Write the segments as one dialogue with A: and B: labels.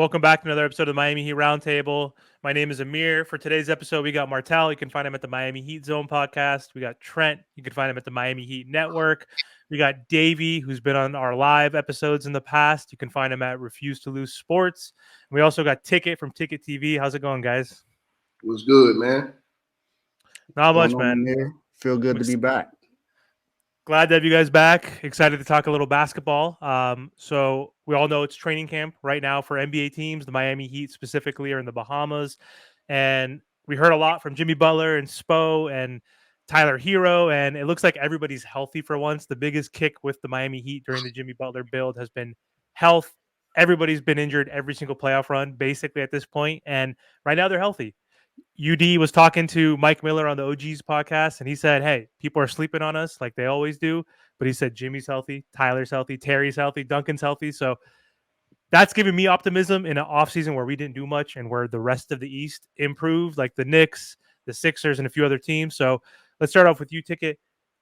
A: Welcome back to another episode of the Miami Heat Roundtable. My name is Amir. For today's episode, we got Martel. You can find him at the Miami Heat Zone podcast. We got Trent. You can find him at the Miami Heat Network. We got Davey, who's been on our live episodes in the past. You can find him at Refuse to Lose Sports. And we also got Ticket from Ticket TV. How's it going, guys?
B: What's good, man?
A: Not much, man.
C: Here. Feel good to be back.
A: Glad to have you guys back. Excited to talk a little basketball. So we all know it's training camp right now for NBA teams. The Miami Heat specifically are in the Bahamas. And we heard a lot from Jimmy Butler and Spo and Tyler Hero. And it looks like everybody's healthy for once. The biggest kick with the Miami Heat during the Jimmy Butler build has been health. Everybody's been injured every single playoff run, basically at this point. And right now they're healthy. UD was talking to Mike Miller on the OGs podcast, and he said, hey, people are sleeping on us like they always do. But he said Jimmy's healthy, Tyler's healthy, Terry's healthy, Duncan's healthy. So that's giving me optimism in an offseason where we didn't do much and where the rest of the East improved, like the Knicks, the Sixers, and a few other teams. So let's start off with you, Ticket.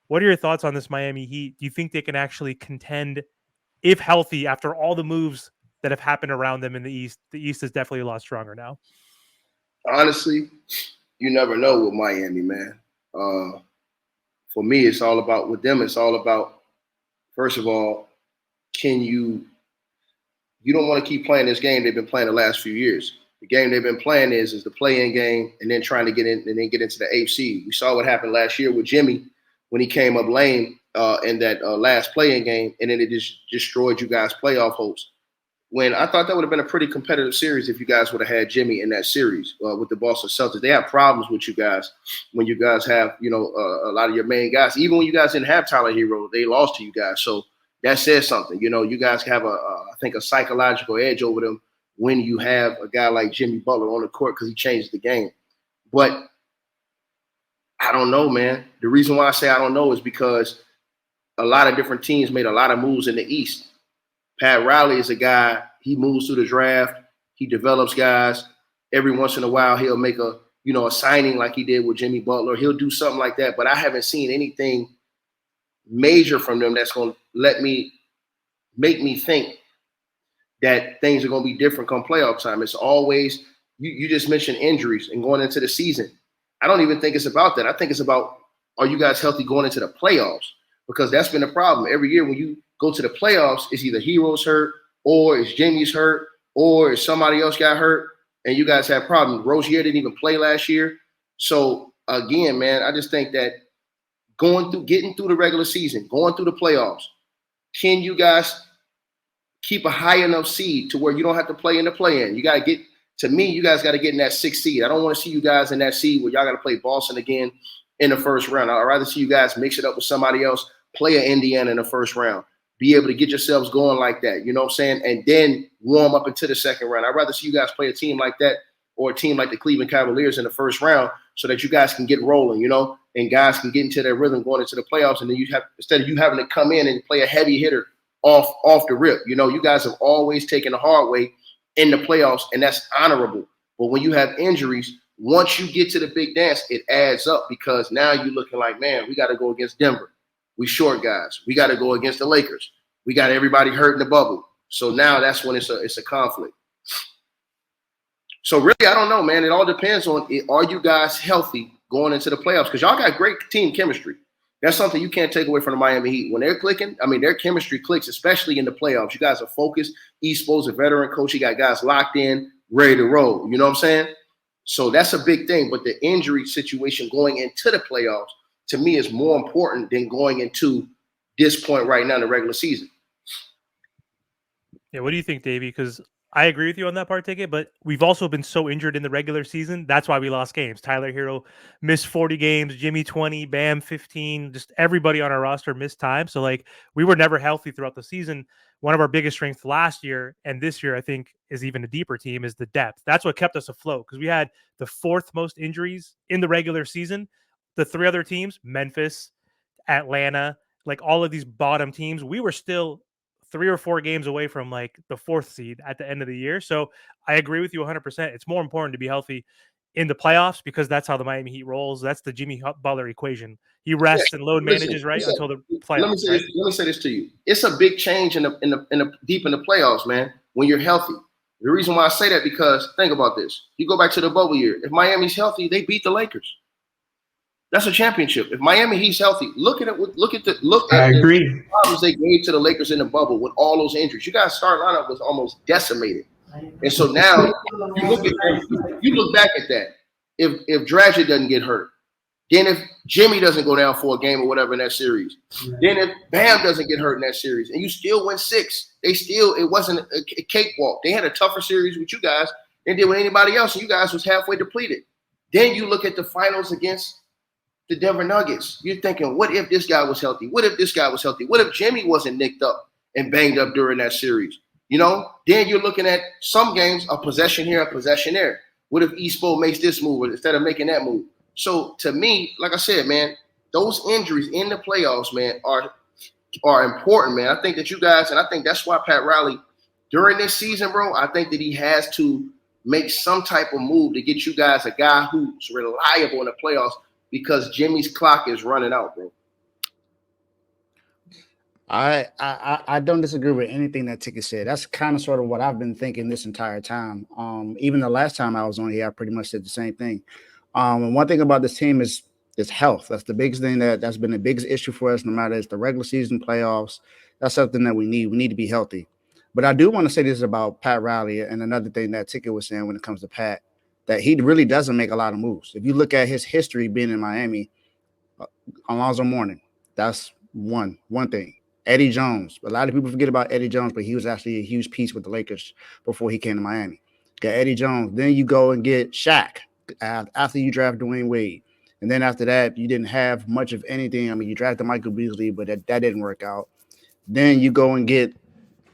A: What are your thoughts on this Miami Heat? Do you think they can actually contend if healthy after all the moves that have happened around them in the East? The East is definitely a lot stronger now.
B: Honestly, you never know with Miami, man. For me, it's all about, with them, it's all about, first of all, you don't want to keep playing this game they've been playing the last few years. The game they've been playing is the play-in game and then trying to get in and then get into the AFC. We saw what happened last year with Jimmy when he came up lame in that last play-in game, and then it just destroyed you guys' playoff hopes. When I thought that would have been a pretty competitive series if you guys would have had Jimmy in that series with the Boston Celtics. They have problems with you guys when you guys have, a lot of your main guys. Even when you guys didn't have Tyler Hero, they lost to you guys. So that says something. You guys have, I think, a psychological edge over them when you have a guy like Jimmy Butler on the court because he changed the game. But I don't know, man. The reason why I say I don't know is because a lot of different teams made a lot of moves in the East. Pat Riley is a guy, he moves through the draft. He develops guys. Every once in a while, he'll make a signing like he did with Jimmy Butler. He'll do something like that. But I haven't seen anything major from them that's going to make me think that things are going to be different come playoff time. It's always, you just mentioned injuries and going into the season. I don't even think it's about that. I think it's about, are you guys healthy going into the playoffs? Because that's been a problem. Every year when you go to the playoffs, it's either Hero's hurt or it's Jimmy's hurt or it's somebody else got hurt and you guys have problems. Rozier didn't even play last year. So, again, man, I just think that getting through the regular season, going through the playoffs, can you guys keep a high enough seed to where you don't have to play in the play-in? You got to you guys got to get in that 6th seed. I don't want to see you guys in that seed where y'all got to play Boston again in the first round. I'd rather see you guys mix it up with somebody else, play an Indiana in the first round, be able to get yourselves going like that, you know what I'm saying, and then warm up into the second round. I'd rather see you guys play a team like that or a team like the Cleveland Cavaliers in the first round so that you guys can get rolling, and guys can get into their rhythm going into the playoffs, and then instead of you having to come in and play a heavy hitter off the rip. You guys have always taken the hard way in the playoffs, and that's honorable. But when you have injuries, once you get to the big dance, it adds up because now you're looking like, man, we got to go against Denver. We short guys. We got to go against the Lakers. We got everybody hurt in the bubble. So now that's when it's a conflict. So really, I don't know, man. It all depends on, are you guys healthy going into the playoffs? Because y'all got great team chemistry. That's something you can't take away from the Miami Heat. When they're clicking, their chemistry clicks, especially in the playoffs. You guys are focused. Espo's a veteran coach. You got guys locked in, ready to roll. You know what I'm saying? So that's a big thing. But the injury situation going into the playoffs, to me, is more important than going into this point right now in the regular season.
A: Yeah, what do you think, Davey? Because I agree with you on that part, Ticket, but we've also been so injured in the regular season. That's why we lost games. Tyler Hero missed 40 games, Jimmy 20, Bam 15, just everybody on our roster missed time. So, we were never healthy throughout the season. One of our biggest strengths last year and this year, I think, is even a deeper team, is the depth. That's what kept us afloat because we had the 4th most injuries in the regular season. The 3 other teams, Memphis, Atlanta, all of these bottom teams, we were still 3 or 4 games away from the 4th seed at the end of the year. So I agree with you 100%. It's more important to be healthy in the playoffs because that's how the Miami Heat rolls. That's the Jimmy Butler equation. He rests and load manages until the playoffs.
B: Let me say this to you. It's a big change in the deep in the playoffs, man. When you're healthy, The reason why I say that because think about this. You go back to the bubble year. If Miami's healthy, they beat the Lakers. That's a championship. If Miami Heat's healthy, look at the problems they gave to the Lakers in the bubble with all those injuries. You guys' start lineup was almost decimated. And so now you look at you look back at that. If Dragic doesn't get hurt, then if Jimmy doesn't go down for a game or whatever in that series, then if Bam doesn't get hurt in that series, and you still win 6, it wasn't a cakewalk. They had a tougher series with you guys than did with anybody else, and you guys was halfway depleted. Then you look at the finals against the Denver Nuggets. You're thinking, what if this guy was healthy? What if this guy was healthy? What if Jimmy wasn't nicked up and banged up during that series? Then you're looking at some games, a possession here, a possession there. What if Espo makes this move instead of making that move? So to me, like I said, man, those injuries in the playoffs, man, are important, man. I think that you guys, and I think that's why Pat Riley, during this season, bro, I think that he has to make some type of move to get you guys a guy who's reliable in the playoffs because Jimmy's clock is running out, bro.
C: I don't disagree with anything that Ticket said. That's kind of sort of what I've been thinking this entire time. Even the last time I was on here, I pretty much said the same thing. And one thing about this team is health. That's the biggest thing that's been the biggest issue for us, no matter it's the regular season, playoffs. That's something that we need. We need to be healthy. But I do want to say this about Pat Riley and another thing that Ticket was saying when it comes to Pat, that he really doesn't make a lot of moves. If you look at his history being in Miami, Alonzo Mourning, that's one thing. Eddie Jones. A lot of people forget about Eddie Jones, but he was actually a huge piece with the Lakers before he came to Miami. Got Eddie Jones. Then you go and get Shaq after you draft Dwayne Wade. And then after that, you didn't have much of anything. I mean, you drafted Michael Beasley, but that didn't work out. Then you go and get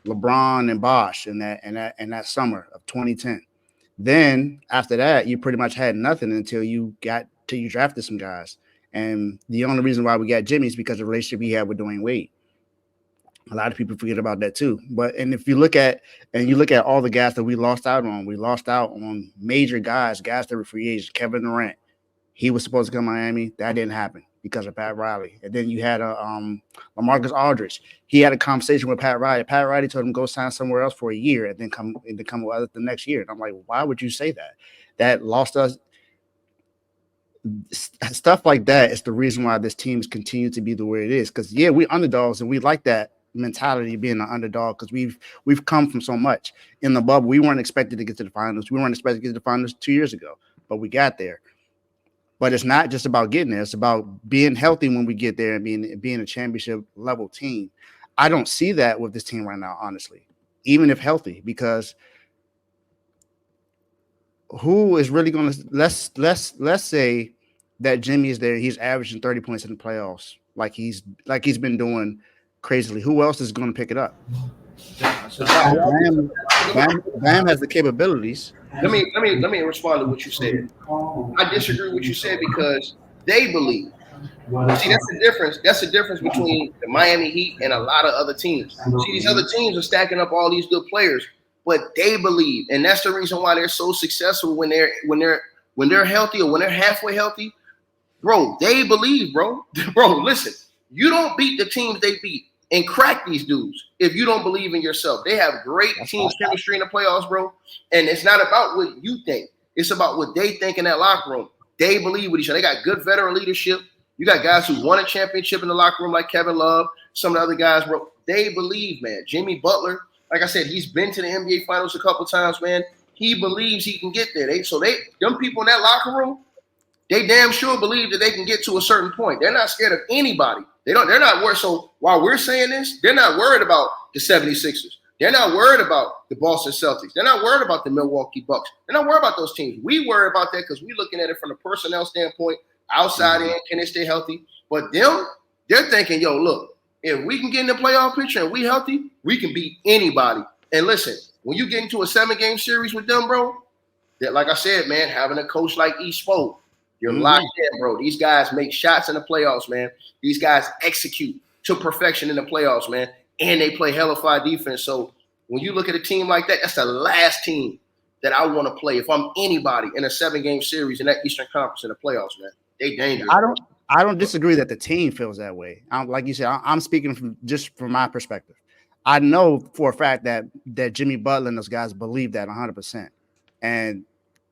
C: LeBron and Bosh in that summer of 2010. Then after that, you pretty much had nothing until you drafted some guys. And the only reason why we got Jimmy is because of the relationship he had with Dwayne Wade. A lot of people forget about that too. If you look at all the guys that we lost out on major guys that were free agents. Kevin Durant, he was supposed to come to Miami. That didn't happen because of Pat Riley. And then you had LaMarcus Aldridge. He had a conversation with Pat Riley. Pat Riley told him go sign somewhere else for a year and then come the next year. And I'm like, why would you say that? That lost us. Stuff like that is the reason why this team's continue to be the way it is. Because we're underdogs and we like that mentality of being an underdog because we've come from so much. In the bubble, we weren't expected to get to the finals. We weren't expected to get to the finals 2 years ago, but we got there. But it's not just about getting there. It's about being healthy when we get there and being a championship level team. I don't see that with this team right now, honestly, even if healthy, because who is really going to let's say that Jimmy is there. He's averaging 30 points in the playoffs, like he's been doing crazily. Who else is going to pick it up? Bam has the capabilities.
B: Let me respond to what you said. I disagree with what you said because they believe. See, that's the difference. That's the difference between the Miami Heat and a lot of other teams. See, these other teams are stacking up all these good players, but they believe, and that's the reason why they're so successful when they're healthy or when they're halfway healthy. Bro, they believe, bro. Bro, listen, you don't beat the teams they beat and crack these dudes if you don't believe in yourself. They have great team chemistry in the playoffs, bro. And it's not about what you think. It's about what they think in that locker room. They believe with each other. They got good veteran leadership. You got guys who won a championship in the locker room like Kevin Love, some of the other guys, bro. They believe, man. Jimmy Butler, like I said, he's been to the NBA Finals a couple times, man. He believes he can get there. Them people in that locker room, they damn sure believe that they can get to a certain point. They're not scared of anybody. They're not worried. So while we're saying this, they're not worried about the 76ers. They're not worried about the Boston Celtics. They're not worried about the Milwaukee Bucks. They're not worried about those teams. We worry about that because we're looking at it from a personnel standpoint, outside in, can they stay healthy? But them, they're thinking, yo, look, if we can get in the playoff picture and we healthy, we can beat anybody. And listen, when you get into a 7-game series with them, bro, that, like I said, man, having a coach like Espo, you're locked in, bro. These guys make shots in the playoffs, man. These guys execute to perfection in the playoffs, man. And they play hellified defense. So when you look at a team like that, that's the last team that I want to play if I'm anybody in a 7-game series in that Eastern Conference in the playoffs, man. They dangerous.
C: I don't disagree that the team feels that way. Like you said, I'm speaking from my perspective. I know for a fact that Jimmy Butler and those guys believe that 100%. And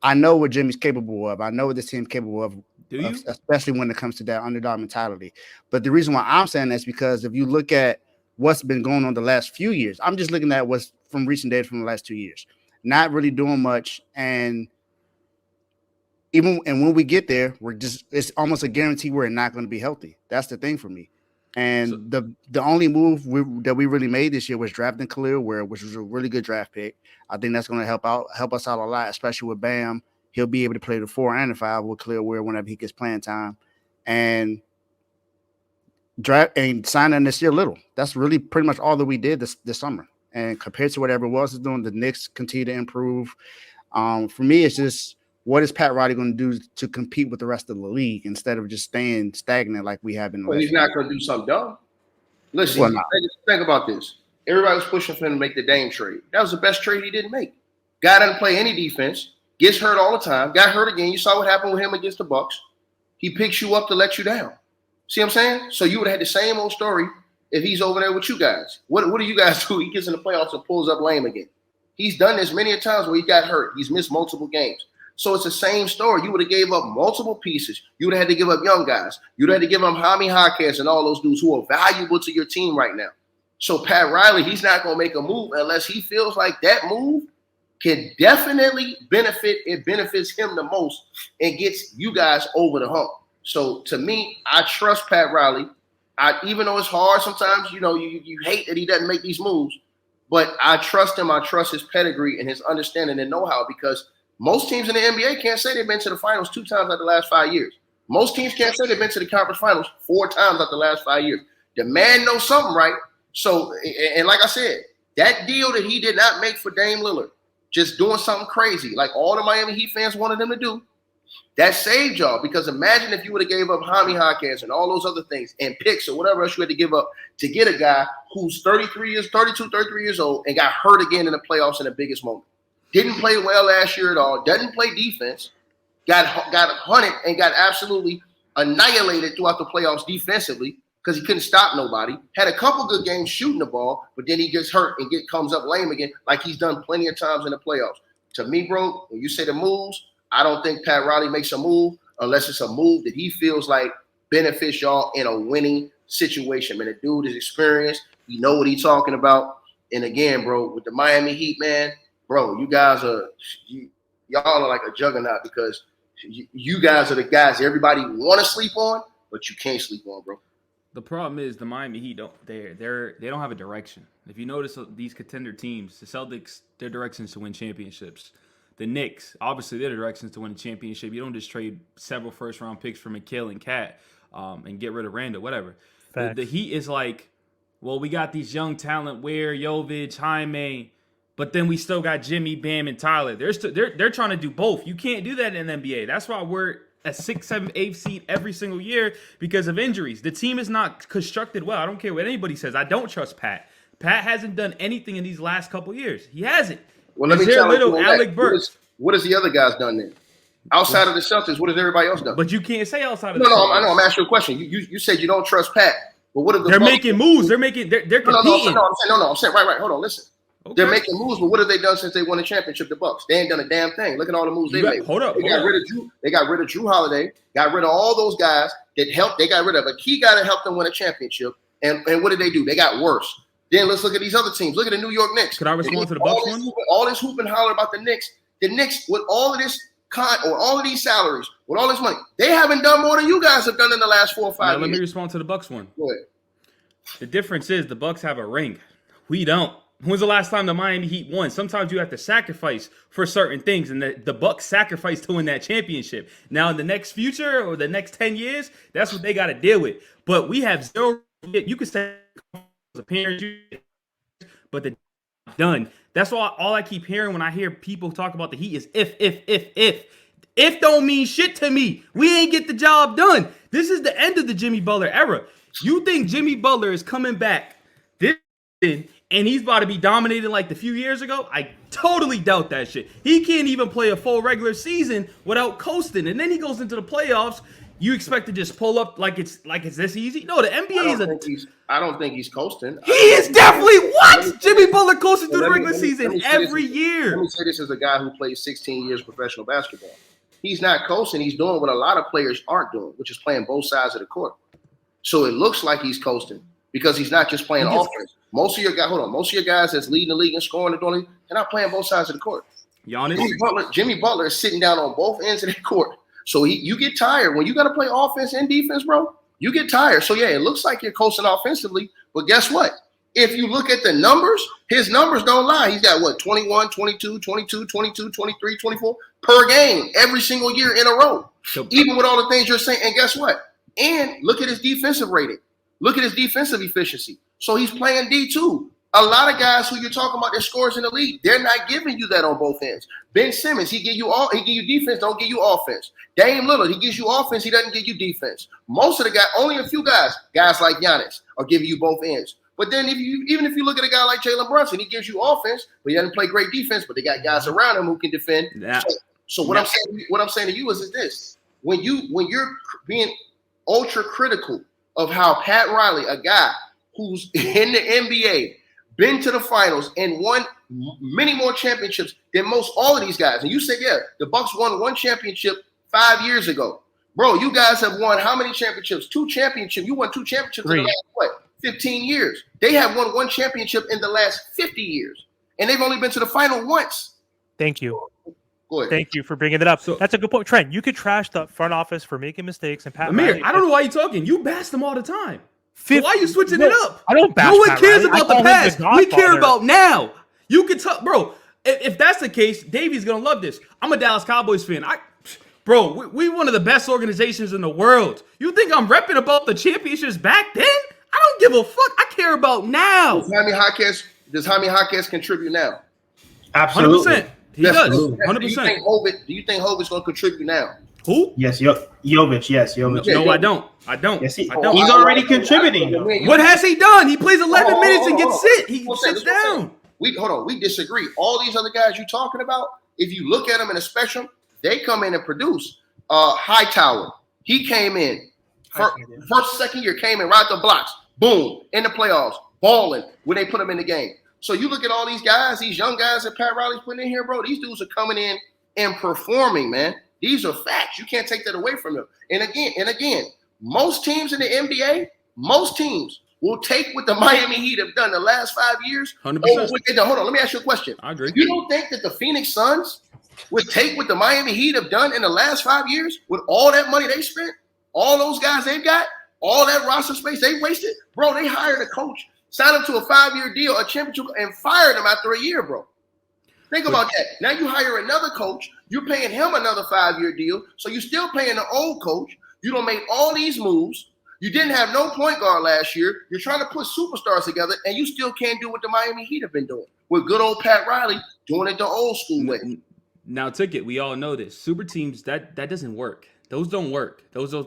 C: I know what Jimmy's capable of. I know what this team's capable of,
D: Do you?
C: especially when it comes to that underdog mentality. But the reason why I'm saying that is because if you look at what's been going on the last few years, I'm just looking at what's from recent data from the last 2 years. Not really doing much. And when we get there, it's almost a guarantee we're not going to be healthy. That's the thing for me. And the only move that we really made this year was drafting Khalil Ware, which was a really good draft pick. I think that's going to help us out a lot, especially with Bam. He'll be able to play the 4 and the 5 with Khalil Ware whenever he gets playing time. And draft and signing this year little. That's really pretty much all that we did this summer. And compared to what everyone else is doing, the Knicks continue to improve. For me, it's just, what is Pat Riley going to do to compete with the rest of the league instead of just staying stagnant like we have in the
B: Well,
C: last
B: he's not going to do something dumb. Listen, think about this. Everybody was pushing for him to make the Dame trade. That was the best trade he didn't make. Guy doesn't play any defense, gets hurt all the time, got hurt again. You saw what happened with him against the Bucks. He picks you up to let you down. See what I'm saying? So you would have had the same old story if he's over there with you guys. What do you guys do? He gets in the playoffs and pulls up lame again. He's done this many a times where he got hurt. He's missed multiple games. So it's the same story. You would have gave up multiple pieces. You would have had to give up young guys. You'd have had to give up Jaime Jaquez and all those dudes who are valuable to your team right now. So Pat Riley, he's not going to make a move unless he feels like that move can definitely benefit. It benefits him the most and gets you guys over the hump. So to me, I trust Pat Riley. Even though it's hard sometimes, you hate that he doesn't make these moves, but I trust him. I trust his pedigree and his understanding and know-how, because most teams in the NBA can't say they've been to the finals 2 times out of the last 5 years. Most teams can't say they've been to the conference finals 4 times out of the last 5 years. The man knows something, right? So, and like I said, that deal that he did not make for Dame Lillard, just doing something crazy, like all the Miami Heat fans wanted him to do, that saved y'all. Because imagine if you would have gave up Jaime Jaquez and all those other things and picks or whatever else you had to give up to get a guy who's 33 years old and got hurt again in the playoffs in the biggest moment. Didn't play well last year at all. Doesn't play defense. Got hunted and got absolutely annihilated throughout the playoffs defensively because he couldn't stop nobody. Had a couple good games shooting the ball, but then he gets hurt and comes up lame again, like he's done plenty of times in the playoffs. To me, bro, when you say the moves, I don't think Pat Riley makes a move unless it's a move that he feels like benefits y'all in a winning situation. Man, the dude is experienced. He know what he's talking about. And again, bro, with the Miami Heat, man, bro, you guys y'all are like a juggernaut, because you guys are the guys everybody want to sleep on, but you can't sleep on, bro.
D: The problem is the Miami Heat they don't have a direction. If you notice these contender teams, the Celtics, their direction is to win championships. The Knicks, obviously, their direction is to win a championship. You don't just trade several first-round picks for McHale and Cat and get rid of Randall, whatever. The Heat is like, well, we got these young talent, Ware, Jovic, Jaime, but then we still got Jimmy, Bam, and Tyler. They're trying to do both. You can't do that in the NBA. That's why we're a 6, 7, 8 seed every single year, because of injuries. The team is not constructed well. I don't care what anybody says. I don't trust Pat. Pat hasn't done anything in these last couple years. He hasn't.
B: Well, let me tell you Alec Burks. What has the other guys done then? Outside of the Celtics, what has everybody else done?
D: But you can't say outside of the Celtics.
B: No, I know. I'm asking you a question. You said you don't trust Pat, but what if
D: they're making moves? They're competing.
B: I'm saying right. Hold on, listen. Okay. They're making moves, but what have they done since they won the championship? The Bucks. They ain't done a damn thing. Look at all the moves they made. They got rid of Drew Holiday. Got rid of all those guys that helped. They got rid of a key guy that helped them win a championship. And what did they do? They got worse. Then let's look at these other teams. Look at the New York Knicks.
D: Could I respond to the Bucks one?
B: All this hoop and holler about the Knicks. The Knicks, with all of this all of these salaries, with all this money, they haven't done more than you guys have done in the last 4 or 5 years.
D: Let me respond to the Bucks one.
B: Go ahead.
D: The difference is the Bucks have a ring. We don't. When's the last time the Miami Heat won? Sometimes you have to sacrifice for certain things, and the Bucks sacrificed to win that championship. Now, in the next future or the next 10 years, that's what they got to deal with. But we have zero. You could say appearance, but the done. That's why all I keep hearing when I hear people talk about the Heat is if. If don't mean shit to me. We ain't get the job done. This is the end of the Jimmy Butler era. You think Jimmy Butler is coming back this season and he's about to be dominated like the few years ago, I totally doubt that shit. He can't even play a full regular season without coasting, and then he goes into the playoffs. You expect to just pull up like it's this easy? No, the NBA is
B: I don't think he's coasting.
D: He is definitely what? Jimmy Butler coasting through the regular season every year.
B: Let me say this as a guy who played 16 years professional basketball. He's not coasting. He's doing what a lot of players aren't doing, which is playing both sides of the court. So it looks like he's coasting because he's not just playing offense. Most of your guys that's leading the league and scoring and doing, they're not playing both sides of the court.
D: Giannis.
B: Jimmy Butler is sitting down on both ends of the court. So you get tired. When you got to play offense and defense, bro, you get tired. So, yeah, it looks like you're coasting offensively. But guess what? If you look at the numbers, his numbers don't lie. He's got, 21, 22, 22, 22, 23, 24 per game every single year in a row, even with all the things you're saying. And guess what? And look at his defensive rating. Look at his defensive efficiency. So he's playing D2. A lot of guys who you're talking about, their scores in the league, they're not giving you that on both ends. Ben Simmons, he give you defense, don't give you offense. Dame Lillard, he gives you offense, he doesn't give you defense. Most of the guys, only a few guys like Giannis, are giving you both ends. But then even if you look at a guy like Jalen Brunson, he gives you offense, but he doesn't play great defense. But they got guys around him who can defend.
D: Yeah.
B: So what I'm saying to you is this: when you're being ultra critical of how Pat Riley, a guy who's in the NBA, been to the finals and won many more championships than most all of these guys. And you said, yeah, the Bucks won one championship 5 years ago. Bro, you guys have won how many championships? 2 championships. You won 2 championships in the last, 15 years. They have won 1 championship in the last 50 years. And they've only been to the final once.
A: Thank you.
B: Go ahead.
A: Thank you for bringing it up. So, that's a good point. Trent, you could trash the front office for making mistakes. And Pat
D: Amir,
A: Riley,
D: I don't know why you're talking. You bash them all the time. So why are you switching it up?
A: I don't bash
D: No one
A: Pat
D: cares
A: Riley.
D: about the past. We care about now. You can talk, bro. If that's the case, Davey's gonna love this. I'm a Dallas Cowboys fan. Bro, we one of the best organizations in the world. You think I'm repping about the championships back then? I don't give a fuck. I care about now.
B: Does Jaime Jaquez contribute now?
E: Absolutely.
D: 100%. He does. 100%.
B: Do you think Hovey's going to contribute now?
D: Who?
E: Yes, Jovic. Yes, Jovic.
D: No, I don't.
E: Yes,
D: I don't.
E: He's already contributing.
D: What has he done? He plays 11 minutes and gets sit. He sits down.
B: We disagree. All these other guys you're talking about, if you look at them in a spectrum, they come in and produce. Hightower, he came in. First, second year, came in right the blocks. Boom. In the playoffs. Balling when they put him in the game. So you look at all these guys, these young guys that Pat Riley's putting in here, bro. These dudes are coming in and performing, man. These are facts. You can't take that away from them. And again, most teams in the NBA, most teams will take what the Miami Heat have done the last 5 years.
D: 100%.
B: Hold on, let me ask you a question.
D: I agree.
B: You don't think that the Phoenix Suns would take what the Miami Heat have done in the last 5 years with all that money they spent, all those guys they've got, all that roster space they wasted? Bro, they hired a coach, signed him to a 5-year deal, a championship, and fired him after a year, bro. Think about that. Now you hire another coach. You're paying him another 5-year deal. So you're still paying the old coach. You don't make all these moves. You didn't have no point guard last year. You're trying to put superstars together, and you still can't do what the Miami Heat have been doing with good old Pat Riley doing it the old school way.
D: Now, Ticket, we all know this. Super teams, that doesn't work. Those don't work.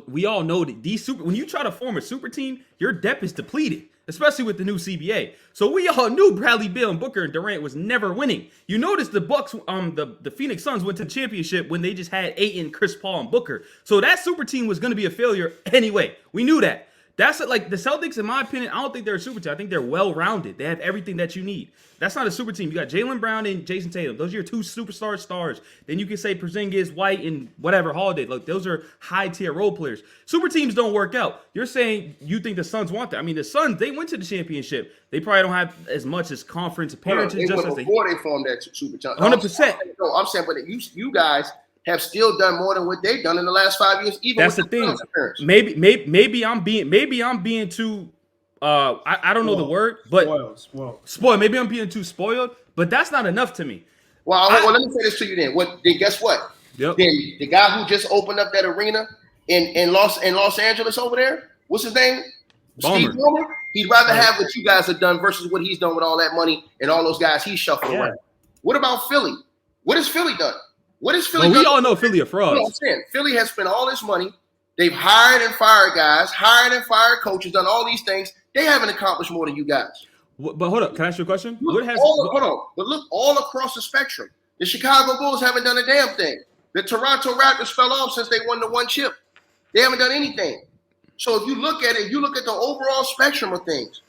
D: We all know that when you try to form a super team, your depth is depleted, especially with the new CBA. So we all knew Bradley Beal and Booker and Durant was never winning. You notice the Bucks, the Phoenix Suns went to the championship when they just had Ayton, Chris Paul, and Booker. So that super team was going to be a failure anyway. We knew that. That's it. Like the Celtics, in my opinion, I don't think they're a super team. I think they're well-rounded. They have everything that you need. That's not a super team. You got Jaylen Brown and Jason Tatum. Those are your 2 superstar stars. Then you can say Porzingis, White, and whatever Holiday. Look, those are high-tier role players. Super teams don't work out. You're saying you think the Suns want that. I mean, the Suns, they went to the championship. They probably don't have as much as conference appearances.
B: Before they formed that super team.
D: 100%.
B: No, I'm saying, but you guys have still done more than what they've done in the last 5 years. Even
D: that's
B: with
D: the thing. Maybe I'm being too. I don't know the word, but spoiled. Maybe I'm being too spoiled, but that's not enough to me.
B: Well, let me say this to you then. Then guess what?
D: Yep.
B: Then the guy who just opened up that arena in Los Angeles over there, what's his name? Steve Ballmer. He'd rather have what you guys have done versus what he's done with all that money and all those guys he's shuffled around. What about Philly? What has Philly done? What is Philly done?
D: We all know Philly are frauds.
B: You know what I'm saying? Philly has spent all this money. They've hired and fired guys, hired and fired coaches, done all these things. They haven't accomplished more than you guys.
D: But hold up, can I ask you a question?
B: Hold on, but look all across the spectrum. The Chicago Bulls haven't done a damn thing. The Toronto Raptors fell off since they won the one chip. They haven't done anything. So if you look at it, you look at the overall spectrum of things.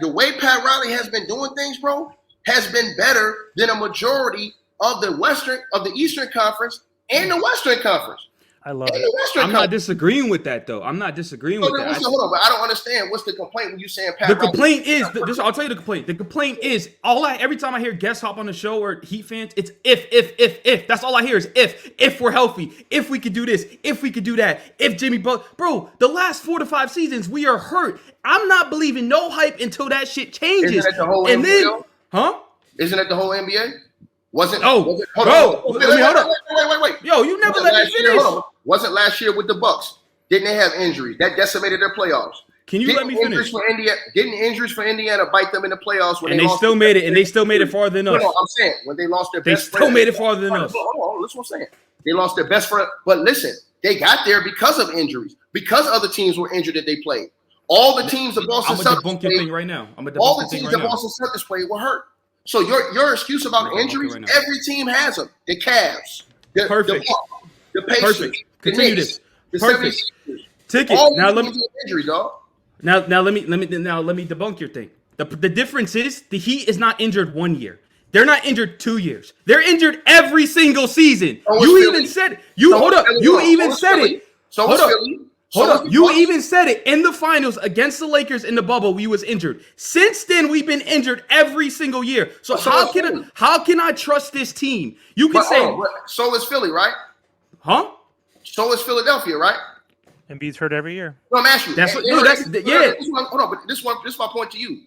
B: The way Pat Riley has been doing things, bro, has been better than a majority of the Eastern Conference and the Western Conference.
A: I love it.
D: I'm not disagreeing with that, though. I'm not disagreeing with that.
B: Hold on, but I don't understand. What's the complaint when you saying Pat
D: The
B: Riley?
D: complaint is this. I'll tell you the complaint. The complaint is every time I hear guest hop on the show or Heat fans, it's if. That's all I hear is if we're healthy, if we could do this, if we could do that, if Jimmy Butler. Bro, the last 4 to 5 seasons we are hurt. I'm not believing no hype until that shit changes.
B: Isn't that the whole
D: and
B: NBA?
D: then, huh?
B: Isn't that the whole NBA?
D: Hold up.
B: Wait.
D: Yo, you never let me finish.
B: Wasn't last year with the Bucks? Didn't they have injuries that decimated their playoffs?
D: Can you let me finish?
B: Didn't injuries for Indiana bite them in the playoffs when
D: they still made it? And they still made it farther than us.
B: No, I'm saying when they lost their best
D: friend. They still made it farther than us.
B: Hold on, listen what I'm saying. They lost their best friend. But listen, they got there because of injuries, because other teams were injured that they played. All the teams the Boston Celtics
D: played.
B: All the teams the Boston Celtics played were hurt. So your excuse about injuries, every team has them. The Cavs, the Pacers, the Knicks, the 76ers.
D: Ticket.
B: Now let me injuries, dog.
D: Now let me debunk your thing. The difference is the Heat is not injured 1 year. They're not injured 2 years. They're injured every single season. You even said it. Hold up. You even said it. Hold up. You even said it in the finals against the Lakers in the bubble. We was injured. Since then, we've been injured every single year. So how can I trust this team? You can say
B: so is Philly, right?
D: Huh?
B: So is Philadelphia, right?
A: Embiid's hurt every year.
B: No, I'm asking you.
D: Yeah.
B: Hold on, but this is my point to you.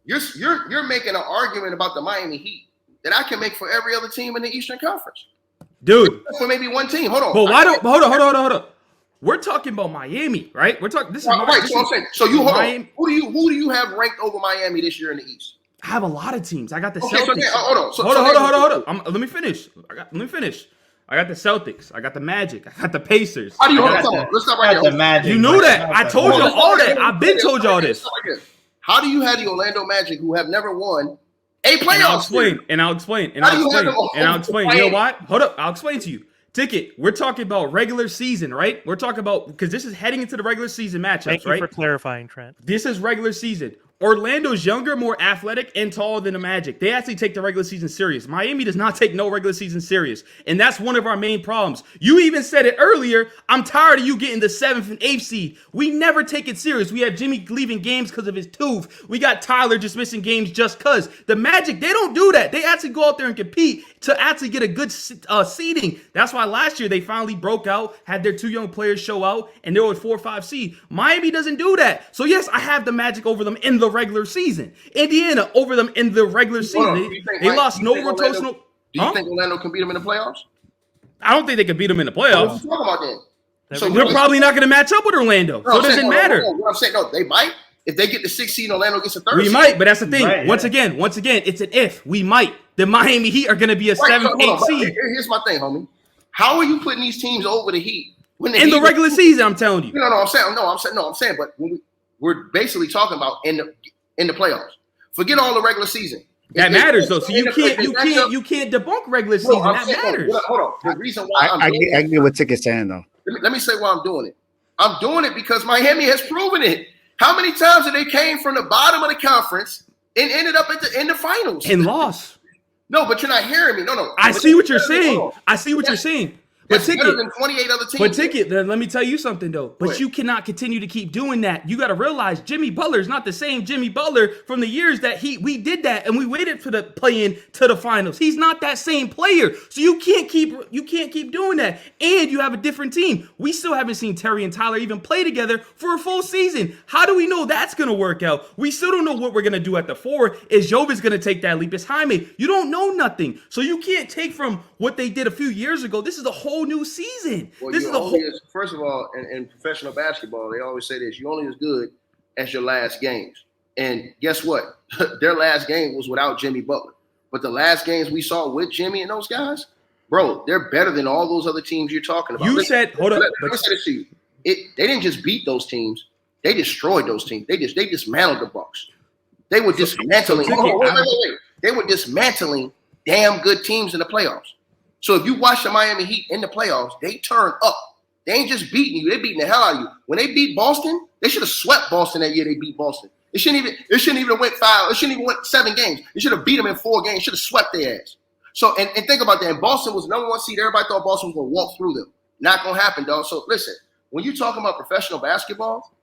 B: You're making an argument about the Miami Heat that I can make for every other team in the Eastern Conference,
D: dude.
B: For maybe one team. Hold on.
D: But why don't hold on. We're talking about Miami, right? We're talking. This is
B: right. So I'm saying. So you hold on. Who do you have ranked over Miami this year in the East?
D: I have a lot of teams. I got the
B: Celtics.
D: Hold on. Let me finish. Let me finish. I got the Celtics. I got the Magic. I got the Pacers.
B: How do you Let's stop right there.
E: The Magic.
D: You knew that. I told you all that. I've been told you all this.
B: How do you have the Orlando Magic, who have never won a playoff?
D: I'll explain. You know what? Hold up. I'll explain to you. Ticket, we're talking about regular season, right? We're talking about, because this is heading into the regular season matchups,
A: Thank you for clarifying, Trent.
D: This is regular season. Orlando's younger, more athletic, and taller than the Magic. They actually take the regular season serious. Miami does not take no regular season serious. And that's one of our main problems. You even said it earlier, I'm tired of you getting the 7th and 8th seed. We never take it serious. We have Jimmy leaving games because of his tooth. We got Tyler just missing games just because. The Magic, they don't do that. They actually go out there and compete to actually get a good seeding. That's why last year they finally broke out, had their 2 young players show out, and they were 4 or 5 seed. Miami doesn't do that. So yes, I have the Magic over them in the regular season. Indiana over them in the regular season. They lost no rotational.
B: Do you think Orlando can beat them in the playoffs?
D: I don't think they can beat them in the playoffs.
B: What are you talking about then?
D: So we're probably not going to match up with Orlando. So it doesn't matter.
B: What I'm saying, no, they might. If they get the 6th seed, Orlando gets a 3rd seed.
D: We might, but that's the thing.
E: Right,
D: once again, it's an if. We might. The Miami Heat are going to be a 7th, 8th seed.
B: Here's my thing, homie. How are you putting these teams over the Heat?
D: In the regular season, I'm telling you.
B: I'm saying, but we're basically talking about in the playoffs. Forget all the regular season.
D: That matters though. So you can't debunk regular season. That matters.
B: Hold on. The reason why
C: I get what Ticket's saying though.
B: Let me say why I'm doing it. I'm doing it because Miami has proven it. How many times have they came from the bottom of the conference and ended up in the finals
D: and lost?
B: No, but you're not hearing me. No.
D: I see what you're saying. You're saying. But
B: better than 28 other teams.
D: But Ticket, then let me tell you something though. But you cannot continue to keep doing that. You got to realize Jimmy Butler is not the same Jimmy Butler from the years that we did that and we waited for the play-in to the finals. He's not that same player. So you can't keep doing that. And you have a different team. We still haven't seen Terry and Tyler even play together for a full season. How do we know that's going to work out? We still don't know what we're going to do at the 4. Is Jovic going to take that leap? Is Jaime? You don't know nothing. So you can't take from what they did a few years ago. This is a whole new season.
B: Well,
D: this is the whole.
B: First of all, in professional basketball, they always say this: you're only as good as your last games. And guess what? Their last game was without Jimmy Butler. But the last games we saw with Jimmy and those guys, bro, they're better than all those other teams you're talking about.
D: You said, hold up.
B: Let me say this to you. They didn't just beat those teams; they destroyed those teams. They dismantled the Bucks. They were dismantling.
D: so
B: Wait. They were dismantling damn good teams in the playoffs. So if you watch the Miami Heat in the playoffs, they turn up. They ain't just beating you; they beating the hell out of you. When they beat Boston, they should have swept Boston that year. They beat Boston. It shouldn't even have went 5. It shouldn't even went 7 games. It should have beat them in 4 games. Should have swept their ass. So and think about that. And Boston was number 1 seed. Everybody thought Boston was gonna walk through them. Not gonna happen, dog. So listen, when you're talking about professional basketball,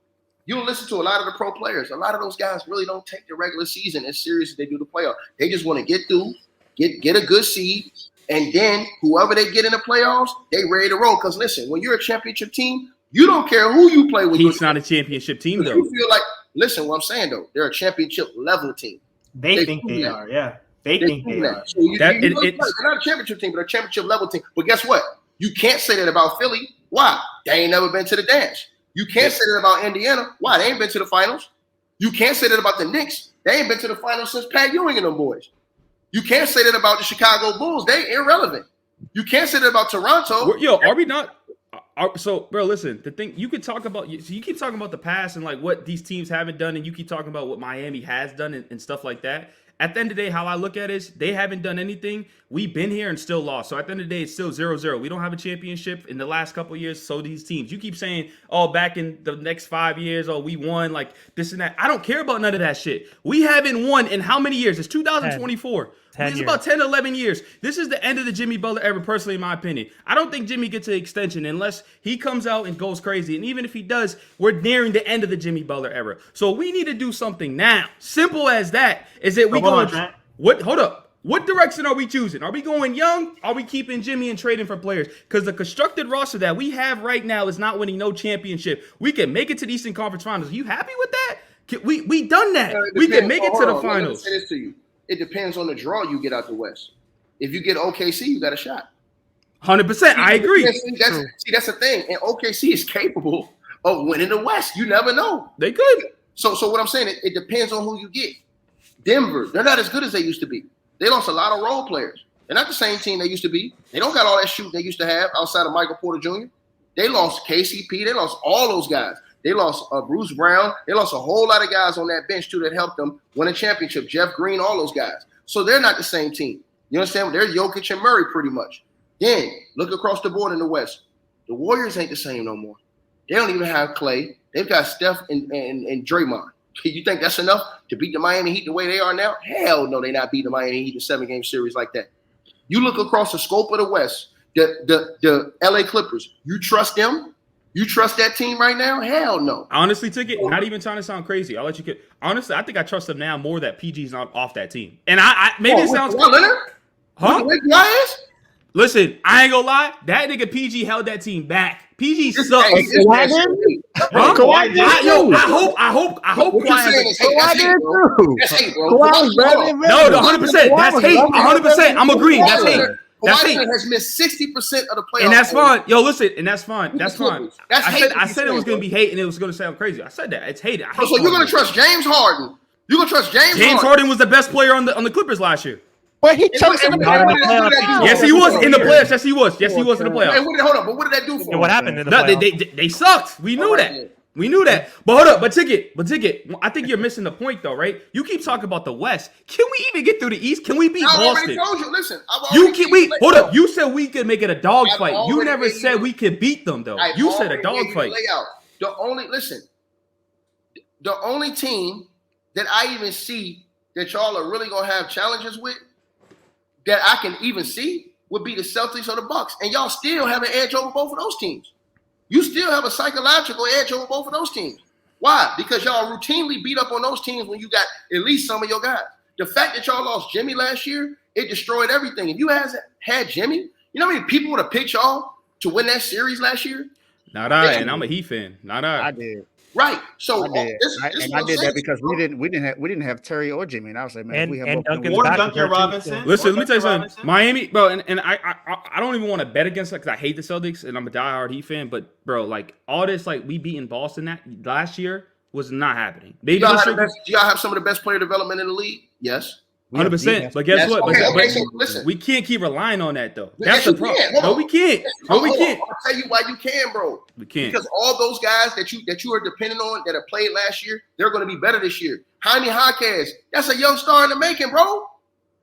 B: you'll listen to a lot of the pro players. A lot of those guys really don't take the regular season as serious as they do the playoff. They just want to get through, get a good seed. And then whoever they get in the playoffs, they ready to roll. Because listen, when you're a championship team, you don't care who you play with.
D: He's not a championship team, though.
B: You feel like, listen, what I'm saying, though, they're a championship level team.
E: They think they are, yeah. They think they are.
B: So they're not a championship team, but a championship level team. But guess what? You can't say that about Philly. Why? They ain't never been to the dance. You can't say that about Indiana. Why? They ain't been to the finals. You can't say that about the Knicks. They ain't been to the finals since Pat Ewing and them boys. You can't say that about the Chicago Bulls. They irrelevant. You can't say that about Toronto.
D: Yo, are we not? So, bro, listen. The thing you could talk about. So you keep talking about the past and like what these teams haven't done, and you keep talking about what Miami has done and stuff like that. At the end of the day, how I look at it is they haven't done anything. We've been here and still lost. So at the end of the day, it's still 0-0. We don't have a championship in the last couple of years. So these teams, you keep saying, oh, back in the next 5 years, oh, we won like this and that. I don't care about none of that shit. We haven't won in how many years? It's 2024. It's about 10, 11 years. This is the end of the Jimmy Butler era, personally, in my opinion. I don't think Jimmy gets an extension unless he comes out and goes crazy. And even if he does, we're nearing the end of the Jimmy Butler era. So we need to do something now. Simple as that. Is it we going? Hold up. What direction are we choosing? Are we going young? Are we keeping Jimmy and trading for players? Because the constructed roster that we have right now is not winning no championship. We can make it to the Eastern Conference Finals. Are you happy with that? We done that. We can make it to the finals.
B: Let me say this to you. It depends on the draw you get out the West. If you get OKC, you got a shot.
D: 100%. I agree.
B: That's the thing. And OKC is capable of winning the West. You never know.
D: They could.
B: So what I'm saying, it depends on who you get. Denver, they're not as good as they used to be. They lost a lot of role players. They're not the same team they used to be. They don't got all that shooting they used to have outside of Michael Porter Jr. They lost KCP. They lost all those guys. They lost Bruce Brown. They lost a whole lot of guys on that bench, too, that helped them win a championship. Jeff Green, all those guys. So they're not the same team. You understand? They're Jokic and Murray pretty much. Then look across the board in the West. The Warriors ain't the same no more. They don't even have Clay. They've got Steph and Draymond. You think that's enough to beat the Miami Heat the way they are now? Hell no, they're not beating the Miami Heat in a 7-game series like that. You look across the scope of the West, the LA Clippers. You trust them? You trust that team right now? Hell no.
D: Honestly, Ticket, not even trying to sound crazy. I'll let you get. Honestly, I think I trust them now more that PG's not off that team. And I maybe it sounds
B: crazy. Leonard?
D: Huh?
B: Why?
D: Listen, I ain't gonna lie. That nigga PG held that team back. PG sucks.
C: Huh?
D: I hope No, 100%. That's hate. 100%. I'm agreeing. That's hate.
B: Kawhi has missed 60% of the playoffs.
D: And that's fine. Yo, listen, and that's fine. That's fine.
B: I
D: said it was going to be hate and it was going to sound crazy. I said that. It's hate.
B: So you're going to trust James Harden. You're going to trust James Harden.
D: James Harden was the best player on the Clippers last year.
C: But he choked in the playoffs.
D: Yes, he was in the playoffs. Yes, he was. Yes, he was in the playoffs.
B: Hold on. But what did that do for him?
A: What happened in the playoffs?
D: They sucked. We knew that. We knew that. But hold up. But Ticket. I think you're missing the point, though, right? You keep talking about the West. Can we even get through the East? Can we beat Boston?
B: I already told you. Listen.
D: Hold up. You said we could make it a dog fight. You never said we could beat them, though. You said a dog fight.
B: The only team that I even see that y'all are really going to have challenges with that I can even see would be the Celtics or the Bucks. And y'all still have an edge over both of those teams. You still have a psychological edge over both of those teams. Why? Because y'all routinely beat up on those teams when you got at least some of your guys. The fact that y'all lost Jimmy last year, it destroyed everything. If you had Jimmy, you know how many people would have picked y'all to win that series last year?
D: Not I, and I'm a Heat fan. Not I.
C: I did.
B: Right. So
C: I did. I did that because we didn't have Terry or Jimmy, and I was like, man, we have
E: Duncan Robinson.
D: Listen, let me tell you something. Miami, bro, and I don't even want to bet against it because I hate the Celtics and I'm a diehard Heat fan. But bro, like all this, like we beating Boston that last year was not happening.
B: Do y'all have some of the best player development in the league? Yes.
D: 100%. But guess what?
B: Okay, so listen.
D: We can't keep relying on that though.
B: Yes,
D: That's the problem. No, we can't. No, we can't.
B: I'll tell you why you can, bro.
D: We can't.
B: Because all those guys that you are depending on that have played last year, they're going to be better this year. Jaime Jaquez, that's a young star in the making, bro.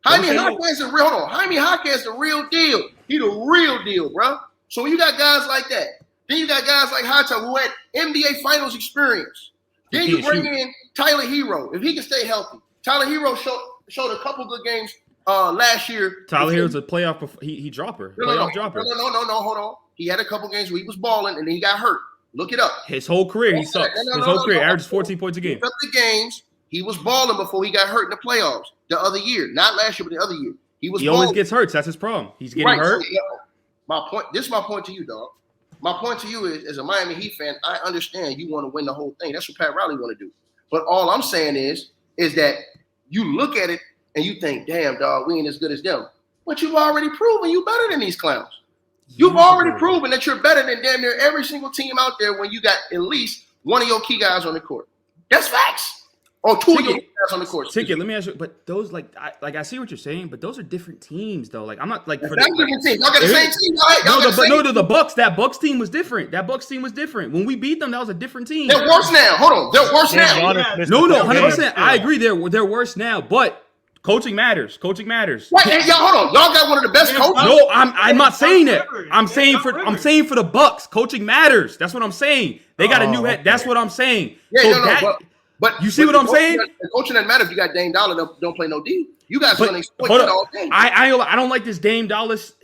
B: Jaime Jaquez is real. Hold on. Jaime Jaquez is the real deal. He the real deal, bro. So when you got guys like that, then you got guys like Hato who had NBA Finals experience. Then you bring in Tyler Hero. If he can stay healthy. Tyler Hero showed a couple good games last year.
D: Tyler Hero's a playoff. He dropper. Playoff dropper.
B: No. Hold on. He had a couple games where he was balling and then he got hurt. Look it up.
D: His whole career, he sucks. His whole career averages 14 points a game.
B: Look up the games. He was balling before he got hurt in the playoffs the other year. Not last year, but the other year. He
D: always gets hurt. That's his problem. He's getting hurt.
B: So, my point. This is my point to you, dog. My point to you is, as a Miami Heat fan, I understand you want to win the whole thing. That's what Pat Riley want to do. But all I'm saying is that you look at it and you think, damn, dog, we ain't as good as them. But you've already proven you better than these clowns. You've already proven that you're better than damn near every single team out there when you got at least one of your key guys on the court. That's facts. Or two of your key guys on the court.
D: Ticket, let me ask you, but those I see what you're saying, but those are different teams though. Like I'm not like
B: for different teams. Y'all got the same team, right?
D: The Bucks. That Bucks team was different. When we beat them, that was a different team.
B: They're worse now. Hold on, they're worse now.
D: No, 100%. I agree. They're worse now, but coaching matters. Coaching matters.
B: Right, hey, y'all, hold on. Y'all got one of the best coaches.
D: No, I'm not saying that. I'm saying for the Bucks, coaching matters. That's what I'm saying. They got a new head. That's what I'm saying.
B: Yeah, but
D: you see what I'm saying?
B: The coaching doesn't matter if you got Dame Dollar don't play no D. You guys are going to exploit that all day.
D: I don't like this Dame Dallas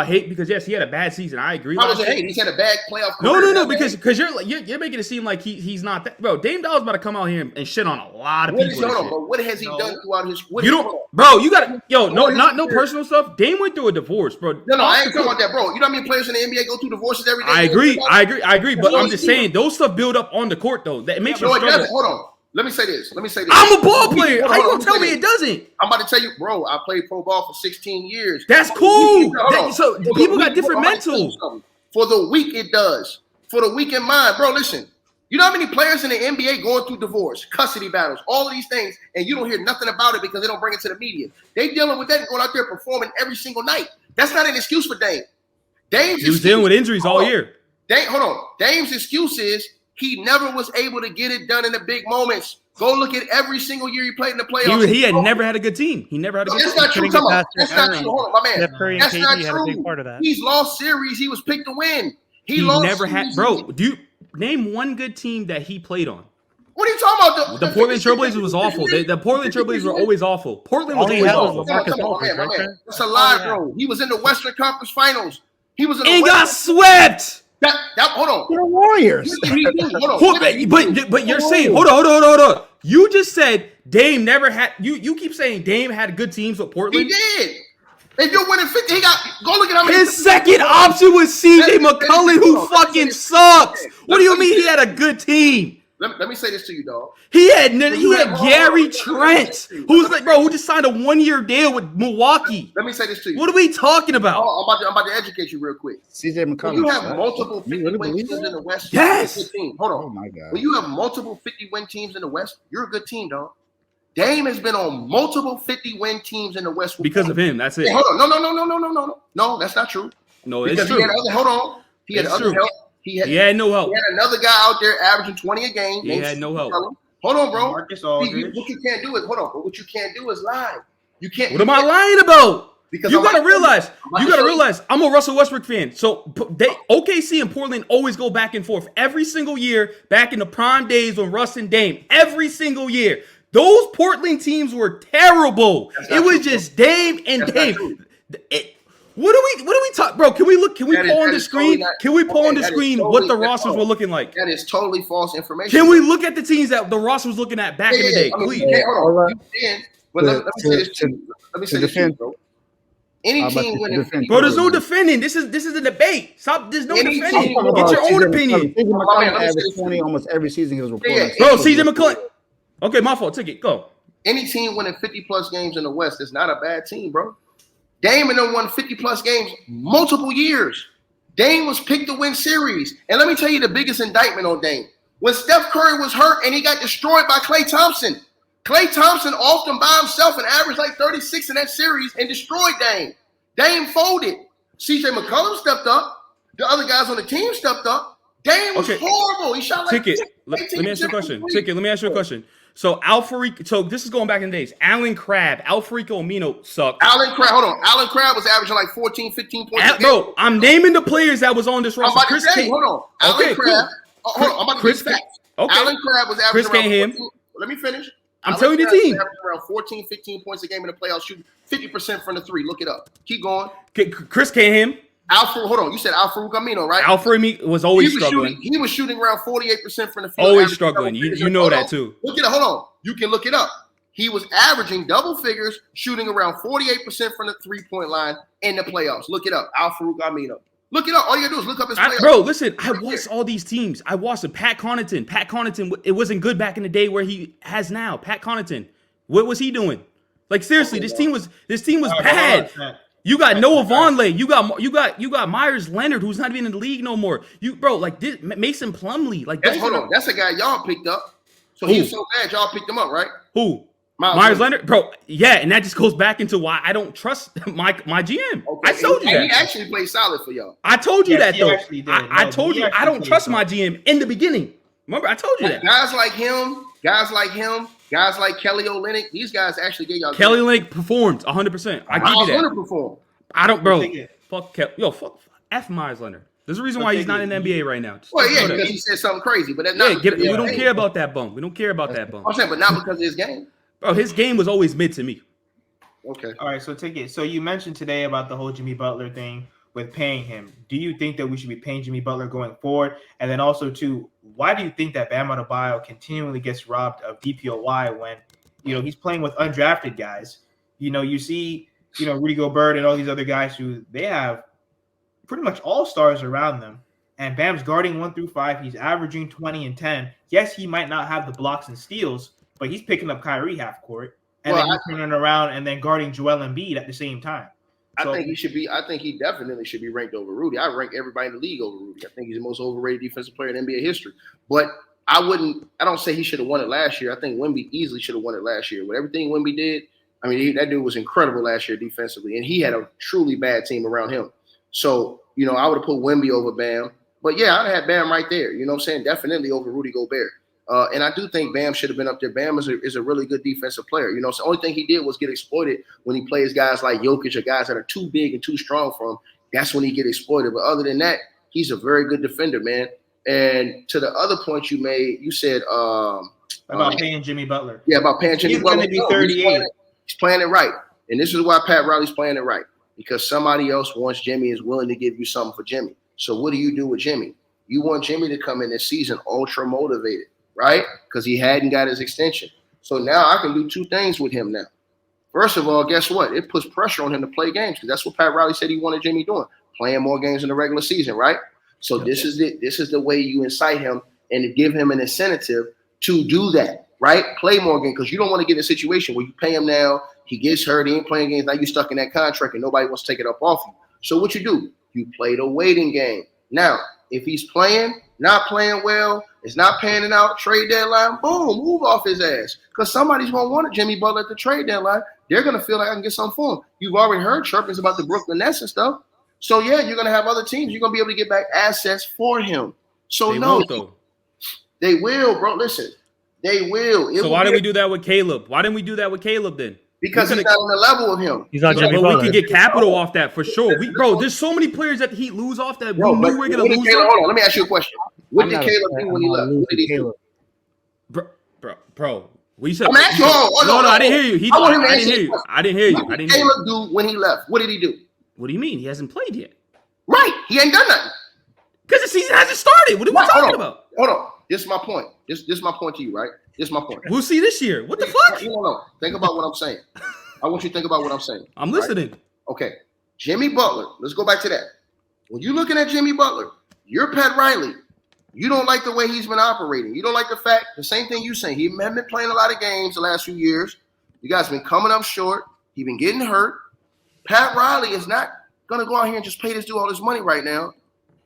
D: hate because yes, he had a bad season. I agree.
B: How was it hate? He's had a bad playoff career.
D: No, because you're making it seem like he's not that. Bro, Dame Dallas about to come out here and shit on a lot of people.
B: But what has he done throughout his?
D: You got no personal stuff. Dame went through a divorce, bro.
B: No, I ain't talking about that, bro. You know how many players in the NBA go through divorces every day?
D: I agree. But I'm just saying those stuff build up on the court though. That makes you struggle.
B: Hold on. Let me say this.
D: I'm a ball player. How you gonna tell me it doesn't?
B: I'm about to tell you, bro. I played pro ball for 16 years.
D: That's cool. So people got different mentals.
B: For the weak, it does. For the weak in mind, bro. Listen, you know how many players in the NBA going through divorce, custody battles, all of these things, and you don't hear nothing about it because they don't bring it to the media. They dealing with that and going out there performing every single night. That's not an excuse for Dame.
D: He was dealing with injuries all year.
B: Dame's excuse is he never was able to get it done in the big moments. Go look at every single year he played in the playoffs.
D: He had never had a good team.
B: That's not true. That's not true. Hold on, my man. That's not true.
A: Had a big part of that.
B: He's lost series. He was picked to win.
D: He never had. Bro, do you name one good team that he played on?
B: What are you talking about?
D: The Portland Trailblazers was awful. The Portland Trailblazers were always awful. Portland was always awful.
B: That's a lie, bro. He was in the Western Conference Finals. He was in the
D: got swept.
B: Hold on.
C: They're Warriors.
D: But you're saying, hold on. You just said Dame never had. You keep saying Dame had good teams with Portland.
B: He did. If you're winning 50, go look at how many.
D: His second option was CJ McCollum, who fucking sucks. What do you mean he had a good team?
B: Let me say this to you, dog.
D: He had Gary Trent, who just signed a 1-year deal with Milwaukee.
B: Let me say this to you.
D: What are we talking about?
B: I'm about to educate you real quick.
C: CJ McCollum.
B: When you have multiple 50-win teams in the West,
D: yes.
B: You're a good team. Hold on.
C: Oh my God.
B: When you have multiple 50-win teams in the West, you're a good team, dog. Dame has been on multiple 50-win teams in the West
D: because of him. That's it.
B: Hey, hold on. No, that's not true.
D: No, it's true.
B: He had other help. He had
D: no help.
B: He had another guy out there averaging 20 a game.
D: He had no help.
B: Hold on, bro.
E: Marcus
B: Aldridge. What you can't do is What you can't do is lie. You can't.
D: What am I lying about?
B: Because
D: you gotta realize. I'm a Russell Westbrook fan. So OKC and Portland always go back and forth every single year. Back in the prime days when Russ and Dame, every single year, those Portland teams were terrible. It was just Dame and Dame. What do we talk, bro? Can we pull on the screen? Can we pull on the screen what the rosters were looking like?
B: That is totally false information.
D: Can we look at the teams that the roster was looking at back in the day, please?
B: Hold on. But let me say this, bro. Any team winning,
D: bro. There's no defending. This is a debate. Stop. There's no defending. Get your own opinion.
C: CJ McCollum averaged 20 almost every season. He was reporting.
D: Bro, CJ McCollum. Okay, my fault. Take it. Go.
B: Any team winning 50+ games in the West is not a bad team, bro. Dame and them won 50+ games multiple years. Dame was picked to win series. And let me tell you the biggest indictment on Dame. When Steph Curry was hurt and he got destroyed by Klay Thompson, Klay Thompson often by himself and averaged like 36 in that series and destroyed Dame. Dame folded. CJ McCollum stepped up. The other guys on the team stepped up. Dame was horrible. He shot like
D: Let me ask you a question. Let me ask you a question. So this is going back in the days. Alan Crabb, Alfredo Amino sucked.
B: Alan Crabb was averaging like 14, 15 points a game.
D: Bro, I'm naming the players that was on this roster.
B: I'm about to say, hold on. Alan Crabb. Hold on, I'm about to get facts.
D: Okay.
B: Alan Crabb was averaging around 14. Let me finish.
D: I'm telling you the team.
B: Around 14, 15 points a game in the playoffs, shooting 50% from the three. Look it up. Keep going.
D: Chris Cahan.
B: Hold on. You said Alfred Camino, right?
D: Alfred was always struggling.
B: He was shooting around 48% from the field.
D: Always struggling. You know that too.
B: Look at it. Hold on. You can look it up. He was averaging double figures, shooting around 48% from the three-point line in the playoffs. Look it up. Alfred Camino. Look it up. All you gotta do is look up his playoffs.
D: Bro, listen, I watched all these teams. I watched Pat Connaughton, it wasn't good back in the day where he has now. Pat Connaughton. What was he doing? Like seriously, this team was bad. You got Noah Vonleh. You got Myers Leonard, who's not even in the league no more. Mason Plumlee.
B: Hold on. That's a guy y'all picked up. So he's so bad y'all picked him up, right?
D: Who? Myers Leonard? Bro, yeah, and that just goes back into why I don't trust my GM.
B: Okay.
D: I told you that.
B: He actually played solid for y'all.
D: I told you that though. I told you I don't trust my GM in the beginning. Remember, I told you that.
B: Guys like him, guys like Kelly Olynyk, these guys actually gave y'all.
D: Kelly Olynyk performed 100%. I give you that.
B: Leonard performed.
D: I don't, bro. Fuck F Myers Leonard. There's a reason why he's not in the NBA right now.
B: Well, yeah, because he said something crazy, but that's not.
D: We don't care about that bum. We don't care about that bum.
B: I'm saying, but not because of his game.
D: Bro, his game was always mid to me.
B: Okay.
E: All right, so take it. So you mentioned today about the whole Jimmy Butler thing with paying him. Do you think that we should be paying Jimmy Butler going forward? And then also, too, why do you think that Bam Adebayo continually gets robbed of DPOY when, he's playing with undrafted guys? You see, Rudy Gobert and all these other guys who they have pretty much all stars around them. And Bam's guarding 1 through 5. He's averaging 20 and 10. Yes, he might not have the blocks and steals, but he's picking up Kyrie half court. And then he's turning around and then guarding Joel Embiid at the same time.
B: I think he definitely should be ranked over Rudy. I rank everybody in the league over Rudy. I think he's the most overrated defensive player in NBA history. But I don't say he should have won it last year. I think Wemby easily should have won it last year. With everything Wemby did, I mean, that dude was incredible last year defensively, and he had a truly bad team around him. So, I would have put Wemby over Bam. But, yeah, I'd have had Bam right there. You know what I'm saying? Definitely over Rudy Gobert. And I do think Bam should have been up there. Bam is a really good defensive player. So the only thing he did was get exploited when he plays guys like Jokic or guys that are too big and too strong for him. That's when he get exploited. But other than that, he's a very good defender, man. And to the other point you made, you said
E: about paying Jimmy Butler.
B: Yeah, about paying Jimmy Butler.
E: He's going to be 38.
B: He's playing it right. And this is why Pat Riley's playing it right. Because somebody else wants Jimmy, is willing to give you something for Jimmy. So what do you do with Jimmy? You want Jimmy to come in this season ultra motivated, right? Because he hadn't got his extension. So now I can do two things with him now. First of all, guess what? It puts pressure on him to play games, because that's what Pat Riley said he wanted Jimmy doing, playing more games in the regular season, right? So this is the way you incite him and to give him an incentive to do that, right? Play more games, because you don't want to get in a situation where you pay him now, he gets hurt, he ain't playing games, now you're stuck in that contract and nobody wants to take it up off you. So what you do? You play the waiting game. Now, if he's playing, not playing well, it's not panning out, trade deadline, boom, move off his ass. Because somebody's going to want a Jimmy Butler at the trade deadline. They're going to feel like I can get something for him. You've already heard chirpings about the Brooklyn Nets and stuff. So, yeah, you're going to have other teams. You're going to be able to get back assets for him. So, they will, bro. Listen, they will.
D: So why didn't we do that with Caleb? Why didn't we do that with Caleb then?
B: Because he's not on the level of him.
A: He's not Jimmy
D: But
A: Butler.
D: we can get capital off that for sure. There's so many players that the Heat lose off that we knew we were going to lose.
B: Hold on, let me ask you a question. What did Caleb do when he left? What did he do?
D: Bro. We said,
B: I'm asking you.
D: No, I didn't hear you. I didn't hear you.
B: What did Caleb do when he left? What did he do?
D: What do you mean? He hasn't played yet.
B: Right. He ain't done nothing.
D: Because the season hasn't started. What are we talking about?
B: Hold on. This is my point. This is my point to you, right? This is my point.
D: We'll see this year. What the fuck?
B: No. Think about what I'm saying. I want you to think about what I'm saying.
D: I'm listening.
B: Right? Okay. Jimmy Butler. Let's go back to that. When you're looking at Jimmy Butler, you're Pat Riley. You don't like the way he's been operating. You don't like the same thing you saying. He hasn't been playing a lot of games the last few years. You guys been coming up short. He's been getting hurt. Pat Riley is not going to go out here and just pay this dude all this money right now.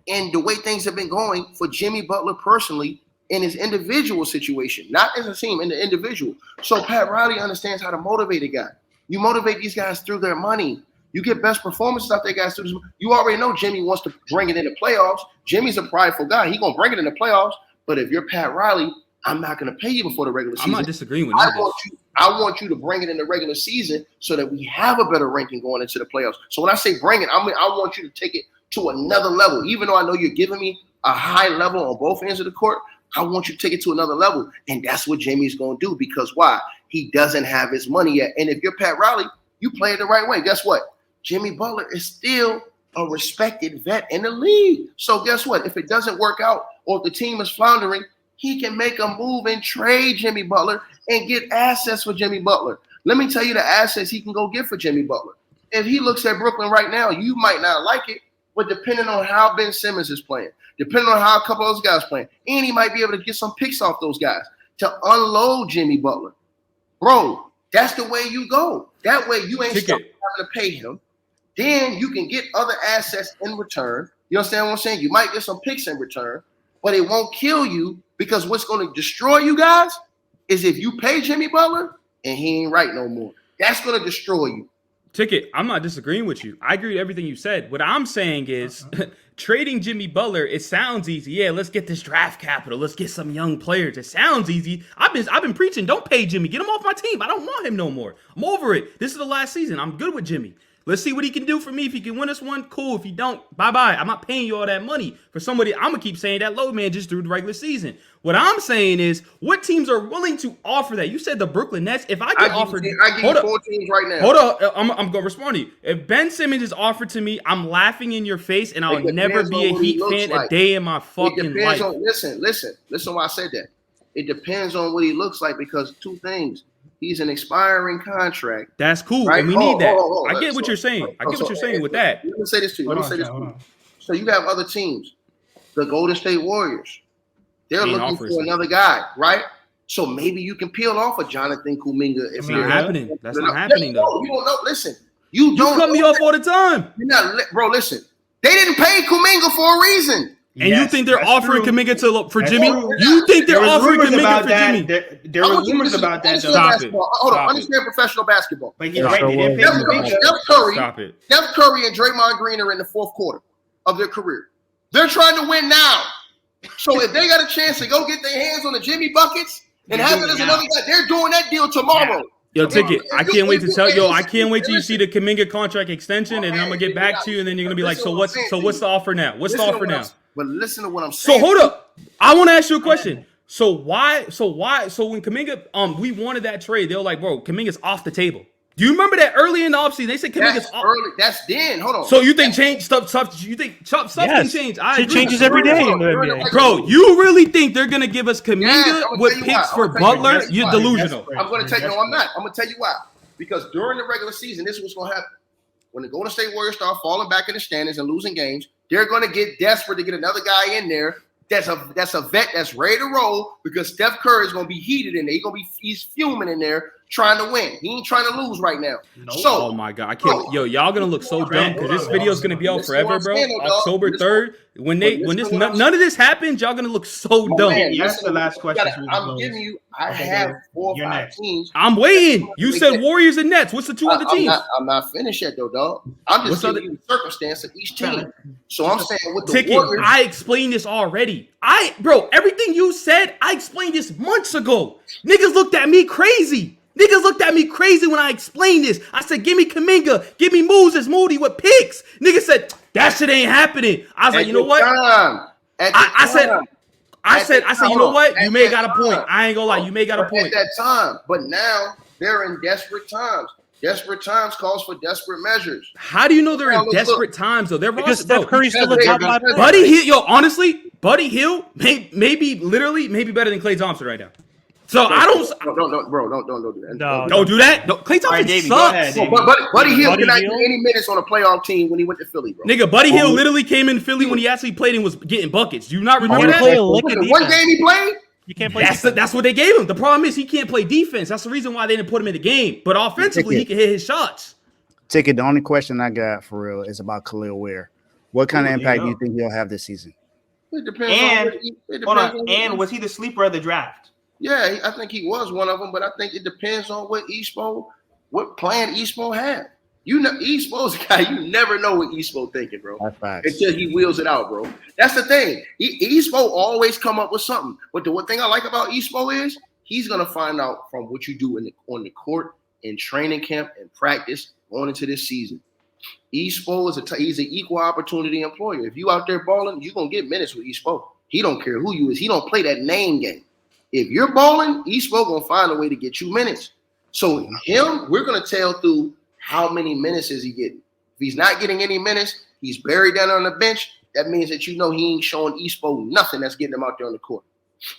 B: And the way things have been going for Jimmy Butler personally, in his individual situation, not as a team, in the individual. So Pat Riley understands how to motivate a guy. You motivate these guys through their money. You get best performances out there, guys. Through this. You already know Jimmy wants to bring it in the playoffs. Jimmy's a prideful guy. He's going to bring it in the playoffs. But if you're Pat Riley, I'm not going to pay you before the regular season.
D: I'm not disagreeing with you.
B: I want you to bring it in the regular season so that we have a better ranking going into the playoffs. So when I say bring it, I want you to take it to another level. Even though I know you're giving me a high level on both ends of the court, I want you to take it to another level. And that's what Jimmy's going to do, because why? He doesn't have his money yet. And if you're Pat Riley, you play it the right way. Guess what? Jimmy Butler is still a respected vet in the league. So guess what? If it doesn't work out or if the team is floundering, he can make a move and trade Jimmy Butler and get assets for Jimmy Butler. Let me tell you the assets he can go get for Jimmy Butler. If he looks at Brooklyn right now, you might not like it, but depending on how Ben Simmons is playing, depending on how a couple of those guys playing, and he might be able to get some picks off those guys to unload Jimmy Butler. Bro, that's the way you go. That way you ain't stuck having to pay him. Then you can get other assets in return. You understand what I'm saying? You might get some picks in return, but it won't kill you, because what's going to destroy you guys is if you pay Jimmy Butler and he ain't right no more. That's going to destroy you.
D: Ticket, I'm not disagreeing with you. I agree with everything you said. What I'm saying is trading Jimmy Butler, it sounds easy. Yeah, let's get this draft capital. Let's get some young players. It sounds easy. I've been preaching, don't pay Jimmy. Get him off my team. I don't want him no more. I'm over it. This is the last season. I'm good with Jimmy. Let's see what he can do for me. If he can win us one, cool. If he don't, bye-bye. I'm not paying you all that money for somebody. I'm going to keep saying that low man just through the regular season. What I'm saying is, what teams are willing to offer that? You said the Brooklyn Nets. If I get offered,
B: I give you 4 teams right now.
D: Hold on. I'm going to respond to you. If Ben Simmons is offered to me, I'm laughing in your face, and I'll never be a Heat fan a day in my fucking life.
B: Listen why I said that. It depends on what he looks like, because 2 things. He's an expiring contract.
D: That's cool.
B: Right?
D: And we need that. I get what you're saying. I get what you're saying with that.
B: Let me say this to you. So you have other teams. The Golden State Warriors. They're looking for another guy, right? So maybe you can peel off a Jonathan Kuminga.
D: That's not happening. That's not happening, though.
B: You don't know. Listen.
D: You cut me off all the time.
B: Bro, listen. They didn't pay Kuminga for a reason.
D: And you think they're offering Kuminga for Jimmy? You think they're offering Kuminga for Jimmy?
E: There were rumors about that.
D: Stop it.
B: Hold on. Understand professional basketball.
E: But he didn't pay
B: Kuminga. Steph Curry and Draymond Green are in the 4th quarter of their career. They're trying to win now. So if they got a chance to go get their hands on the Jimmy buckets and have it as another guy, they're doing that deal tomorrow.
D: Yo, Ticket, I can't wait to tell you. I can't wait till you see the Kuminga contract extension, and then I'm gonna get back to you, and then you're gonna be like, so what's the offer now? What's the offer now?
B: But listen to what I'm saying.
D: So hold up. I want to ask you a question. So when Kuminga, we wanted that trade, they were like, bro, Kuminga's off the table. Do you remember that early in the offseason? They said Kuminga's off.
B: Early. That's then. Hold on.
D: So you think stuff? You think stuff can change?
A: It changes every day in the NBA.
D: Bro, you really think they're gonna give us Kuminga with picks for Butler? You're delusional.
B: I'm gonna tell you. No, I'm not. I'm gonna tell you why. Because during the regular season, this is what's gonna happen. When the Golden State Warriors start falling back in the standings and losing games, they're gonna get desperate to get another guy in there. That's a vet that's ready to roll, because Steph Curry is gonna be heated in there. He's fuming in there, trying to win. He ain't trying to lose right now.
E: Nope.
B: So,
D: oh my god, I can't. Yo, y'all gonna look so dumb, because this video is gonna be out forever, bro. October 3rd. When none of this happens, y'all gonna look so dumb.
E: That's the last question.
B: I'm giving you. I have 4 or 5 teams.
D: I'm waiting. You said Warriors and Nets. What's the 2 other teams?
B: I'm not finished yet, though, dog. I'm just giving you the circumstance of each team. So I'm saying with the Warriors,
D: I explained this already. Bro, everything you said, I explained this months ago. Niggas looked at me crazy. When I explained this. I said, give me Kuminga, give me Moses Moody with picks. Niggas said, that shit ain't happening. I was like, you know what? I said, you know what? You may got a point. I ain't gonna lie, you may got a point.
B: At that time, but now they're in desperate times. Desperate times calls for desperate measures.
D: How do you know they're in desperate times though? They're
A: because Steph Curry's still the top 5 player.
D: Buddy Hield, honestly, Buddy Hield maybe better than Klay Thompson right now. So don't do that. Don't do that. Klay Thompson sucks.
B: Buddy Hield cannot get any minutes on a playoff team when he went to Philly, bro.
D: Nigga, Buddy Hield literally came in Philly when he actually played and was getting buckets. Do you not remember that?
B: One game he played?
A: You can't play.
D: That's what they gave him. The problem is he can't play defense. That's the reason why they didn't put him in the game. But offensively, he can hit his shots.
C: Ticket, the only question I got for real is about Khalil Ware. What kind of impact do you think he'll have this season?
B: It depends on
E: And
B: what it
E: hold
B: depends
E: on.
B: on
E: And was he the sleeper of the draft?
B: Yeah, I think he was one of them, but I think it depends on what plan Eastmo had. You know, Eastmo's a guy, you never know what Eastmo thinking, bro.
C: That's facts.
B: Until he wheels it out, bro. That's the thing. Eastmo always come up with something. But the one thing I like about Eastmo is he's gonna find out from what you do on the court, in training camp, and practice going into this season. Eastmo he's an equal opportunity employer. If you out there balling, you're gonna get minutes with Eastmo. He don't care who you is. He don't play that name game. If you're balling, Eastmo gonna find a way to get you minutes. So him, we're gonna tell through how many minutes is he getting. If he's not getting any minutes, he's buried down on the bench. That means that you know he ain't showing Eastmo nothing that's getting him out there on the court.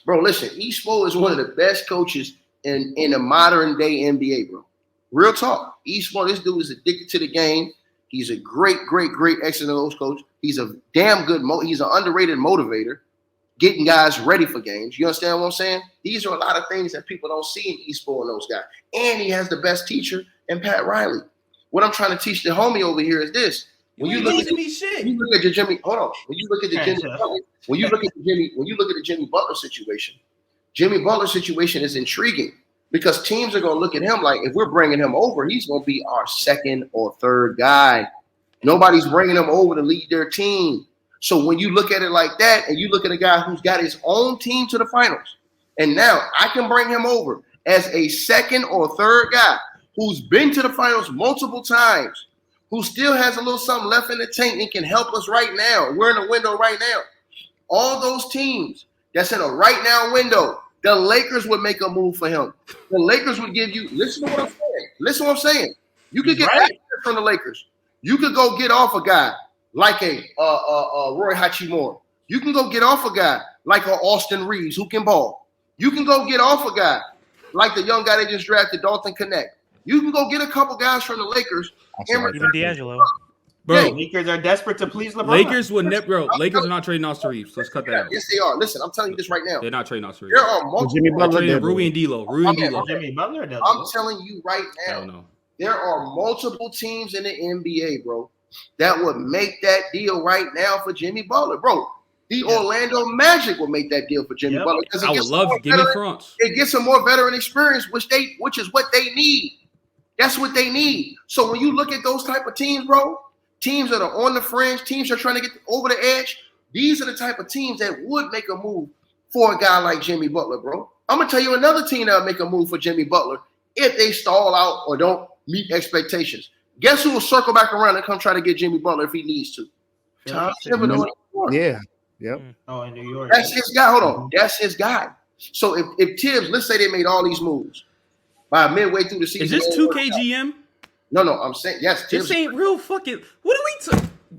B: Bro, listen, Eastmo is one of the best coaches in the modern day NBA, bro. Real talk. Eastmo, this dude is addicted to the game. He's a great X and O's coach. He's a damn good he's an underrated motivator, getting guys ready for games. You understand what I'm saying? These are a lot of things that people don't see in Eastmo and those guys. And he has the best teacher in Pat Riley. What I'm trying to teach the homie over here is this. When you look at your Jimmy, hold on. When you look at the Jimmy Butler situation, Jimmy Butler situation is intriguing because teams are going to look at him like if we're bringing him over, he's going to be our second or third guy. Nobody's bringing him over to lead their team. So when you look at it like that, and you look at a guy who's got his own team to the finals, and now I can bring him over as a second or third guy who's been to the finals multiple times, who still has a little something left in the tank and can help us right now. We're in a window right now. All those teams that's in a right now window, the Lakers would make a move for him. The Lakers would give you, listen to what I'm saying. Listen to what I'm saying. You could get access from the Lakers. You could go get off a guy like a Roy Hachimura. You can go get off a guy like a Austin Reeves who can ball. You can go get off a guy like the young guy they just drafted, Dalton Connect. You can go get a couple guys from the Lakers.
A: Even D'Angelo.
D: Bro,
E: The Lakers are desperate to please LeBron.
D: Lakers would never. Bro, Lakers are not trading Austin Reeves. Let's cut that out.
B: Yes, they are. Listen, I'm telling you this right now.
D: They're not trading Austin Reeves.
B: There are multiple.
C: Jimmy
D: They're
C: Butler
D: trading
C: did.
D: Rui and D'Lo.
E: Jimmy Butler does.
B: I'm telling you right
D: I
B: now.
D: don't know.
B: There are multiple teams in the NBA, bro, that would make that deal right now for Jimmy Butler, bro. The Orlando Magic would make that deal for Jimmy Butler because
D: I would love to give me France.
B: It gets some more veteran experience, which is what they need. That's what they need. So when you look at those type of teams, bro, teams that are on the fringe, teams that are trying to get over the edge, these are the type of teams that would make a move for a guy like Jimmy Butler, bro. I'm gonna tell you another team that would make a move for Jimmy Butler if they stall out or don't meet expectations. Guess who will circle back around and come try to get Jimmy Butler if he needs to? Tom Thibodeau in New York.
C: Yeah. Yep.
E: Oh, in New York.
B: That's his guy. Hold on. That's his guy. So if Tibbs, let's say they made all these moves by midway through the season.
D: Is this 2KGM?
B: No, I'm saying yes.
D: This ain't real fucking. What are we?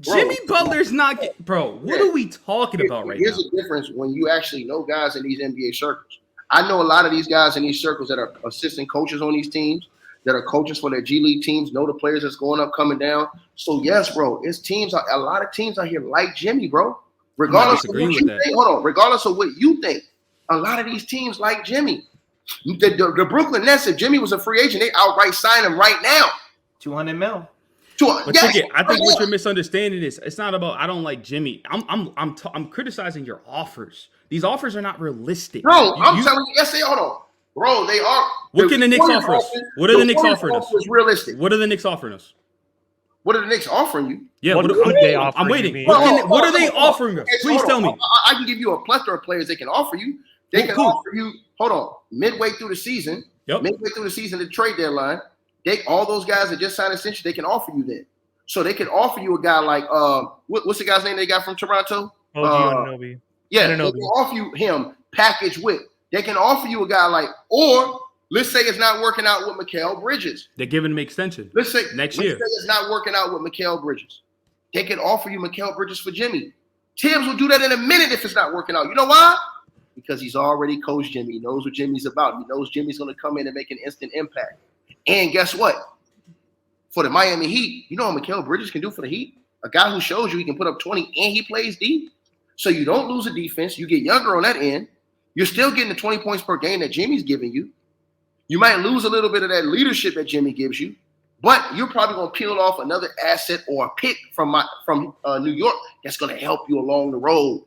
D: Jimmy Butler's not. Bro, what are we talking about right now?
B: Here's the difference when you actually know guys in these NBA circles. I know a lot of these guys in these circles that are assistant coaches on these teams, that are coaches for their G League teams, know the players that's going up, coming down. So yes, bro, it's teams. A lot of teams out here like Jimmy, bro. Regardless of what you think, regardless of what you think, a lot of these teams like Jimmy. The Brooklyn Nets, if Jimmy was a free agent, they outright sign him right now.
E: $200 million.
D: But I think what you're misunderstanding is it's not about I don't like Jimmy. I'm criticizing your offers. These offers are not realistic.
B: No, I'm telling you, yes, they are. Hold on. Bro, they are.
D: What can the Knicks offer us? What are the Knicks offering us?
B: It's realistic.
D: What are the Knicks offering us?
B: What are the Knicks offering you?
D: Yeah,
A: what
D: could they offer? I'm waiting. What are they offering us? Please tell me.
B: I can give you a plethora of players they can offer you. They can offer you. Hold on. Midway through the season, the trade deadline, all those guys that just signed extension, they can offer you then. So they can offer you a guy like what's the guy's name they got from Toronto?
A: OG Anunoby.
B: Yeah, they can offer you him packaged with. They can offer you a guy like, or let's say it's not working out with Mikal Bridges.
D: They're giving him extension.
B: Let's say
D: next year.
B: Let's say it's not working out with Mikal Bridges. They can offer you Mikal Bridges for Jimmy. Tibbs will do that in a minute if it's not working out. You know why? Because he's already coached Jimmy. He knows what Jimmy's about. He knows Jimmy's going to come in and make an instant impact. And guess what? For the Miami Heat, you know what Mikal Bridges can do for the Heat? A guy who shows you he can put up 20 and he plays deep. So you don't lose a defense. You get younger on that end. You're still getting the 20 points per game that Jimmy's giving you. You might lose a little bit of that leadership that Jimmy gives you, but you're probably going to peel off another asset or a pick from New York that's going to help you along the road.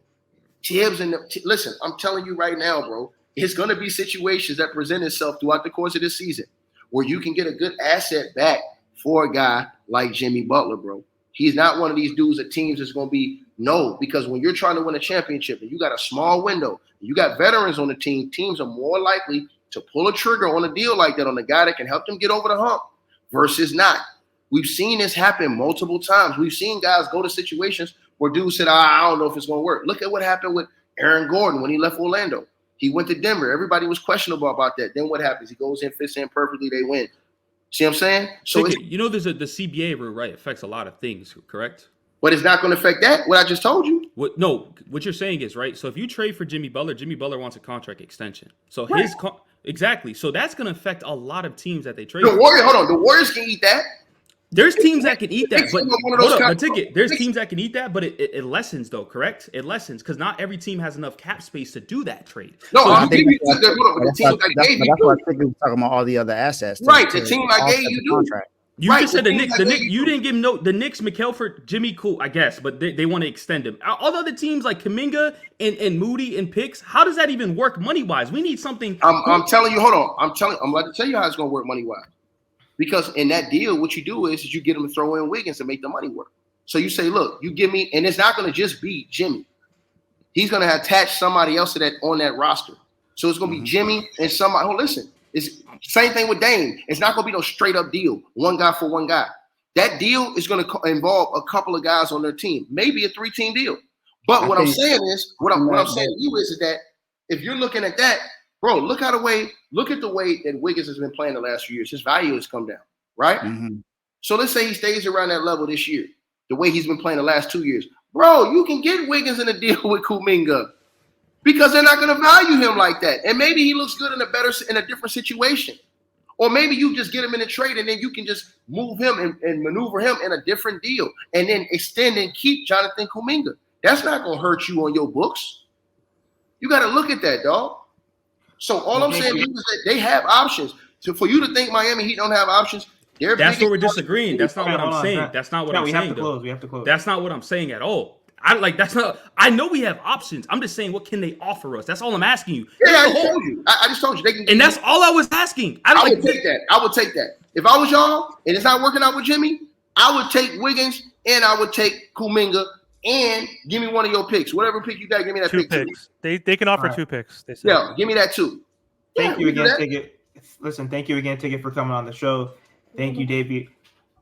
B: Tibbs and listen, I'm telling you right now, bro, it's going to be situations that present itself throughout the course of this season where you can get a good asset back for a guy like Jimmy Butler, bro. He's not one of these dudes that teams is going to be no, because when you're trying to win a championship and you got a small window, you got veterans on the team, teams are more likely to pull a trigger on a deal like that on a guy that can help them get over the hump versus not. We've seen this happen multiple times. We've seen guys go to situations where dudes said, I don't know if it's going to work. Look at what happened with Aaron Gordon when he left Orlando. He went to Denver. Everybody was questionable about that. Then what happens? He goes in, fits in perfectly, they win. See what I'm saying? So
D: you know, there's the CBA rule, right? It affects a lot of things, correct?
B: But it's not going to affect that, what I just told you.
D: What you're saying is, right, so if you trade for Jimmy Butler wants a contract extension. So
B: right.
D: Exactly. So that's going to affect a lot of teams that they trade.
B: The Warriors can eat that.
D: There's teams that can eat that, but there's teams that can eat that, but it lessens though, correct? It lessens because not every team has enough cap space to do that trade.
B: No,
D: so
B: I think that's
C: why I think we were talking about all the other assets.
B: Right, the team I gave you do.
D: You just said the Knicks. You didn't give him the Knicks, McHale, Jimmy, cool, I guess, but they want to extend him. All the other teams like Kuminga and Moody and Picks, how does that even work money wise? We need something.
B: I'm telling you, hold on. I'm about to tell you how it's going to work money wise. Because in that deal, what you do is you get them to throw in Wiggins and make the money work. So you say, look, you give me, and it's not going to just be Jimmy. He's going to attach somebody else to that on that roster. So it's going to be Jimmy and somebody. Oh, listen, it's same thing with Dame. It's not going to be no straight up deal, one guy for one guy. That deal is going to involve a couple of guys on their team, maybe a 3-team deal. But what I'm saying is to you is that if you're looking at that, bro, look at the way that Wiggins has been playing the last few years. His value has come down, right? Mm-hmm. So let's say he stays around that level this year, the way he's been playing the last 2 years. Bro, you can get Wiggins in a deal with Kuminga because they're not going to value him like that. And maybe he looks good in a different situation. Or maybe you just get him in a trade and then you can just move him and maneuver him in a different deal and then extend and keep Jonathan Kuminga. That's not going to hurt you on your books. You got to look at that, dog. So all I'm saying is that they have options. So for you to think Miami Heat don't have options,
D: that's where we're disagreeing. That's not what I'm saying. That's not what I'm saying.
E: We have to close.
D: That's not what I'm saying at all. I know we have options. I'm just saying, what can they offer us? That's all I'm asking you.
B: Yeah, I just told you. I just told you. They can.
D: And that's all I was asking.
B: I would take that. I would take that. If I was y'all and it's not working out with Jimmy, I would take Wiggins and I would take Kuminga and give me one of your picks. Whatever pick you got, give me that
A: two
B: pick.
A: Picks. They can offer 2 picks. They said.
B: Yeah, give me that too.
E: Thank you again, Ticket. Listen, thank you again, Ticket, for coming on the show. Thank you, Davey.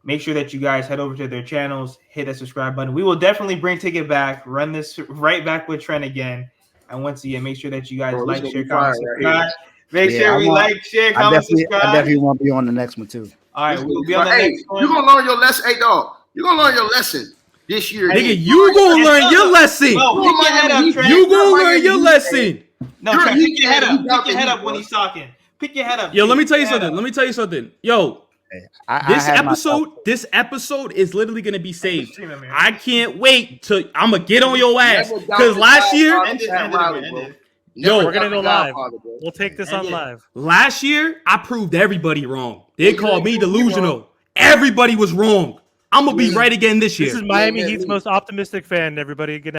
E: Make sure that you guys head over to their channels, hit that subscribe button. We will definitely bring Ticket back, run this right back with Trent again. And once again, make sure that you guys like, share, comment, subscribe. Make sure we like, share, comment, subscribe.
C: I definitely want to be on the next one too.
E: All right, we'll be on the next one.
B: You're gonna learn your lesson. Hey, dog, you're gonna learn your lesson this year.
D: Nigga, you gonna learn your lesson.
E: No, pick your head up, Trent.
D: You gonna learn your lesson.
E: No, Trent, pick your head up. Pick your head up when he's talking. Pick your head up.
D: Yo, let me tell you something. Yo, this episode is literally gonna be saved. I can't wait till I'm gonna get on your ass because last year,
A: we're gonna go live. We'll take this on live.
D: Last year, I proved everybody wrong. They called me delusional. Everybody was wrong. I'm gonna be right again this year.
A: This is Miami Heat's most optimistic fan. Everybody, good night.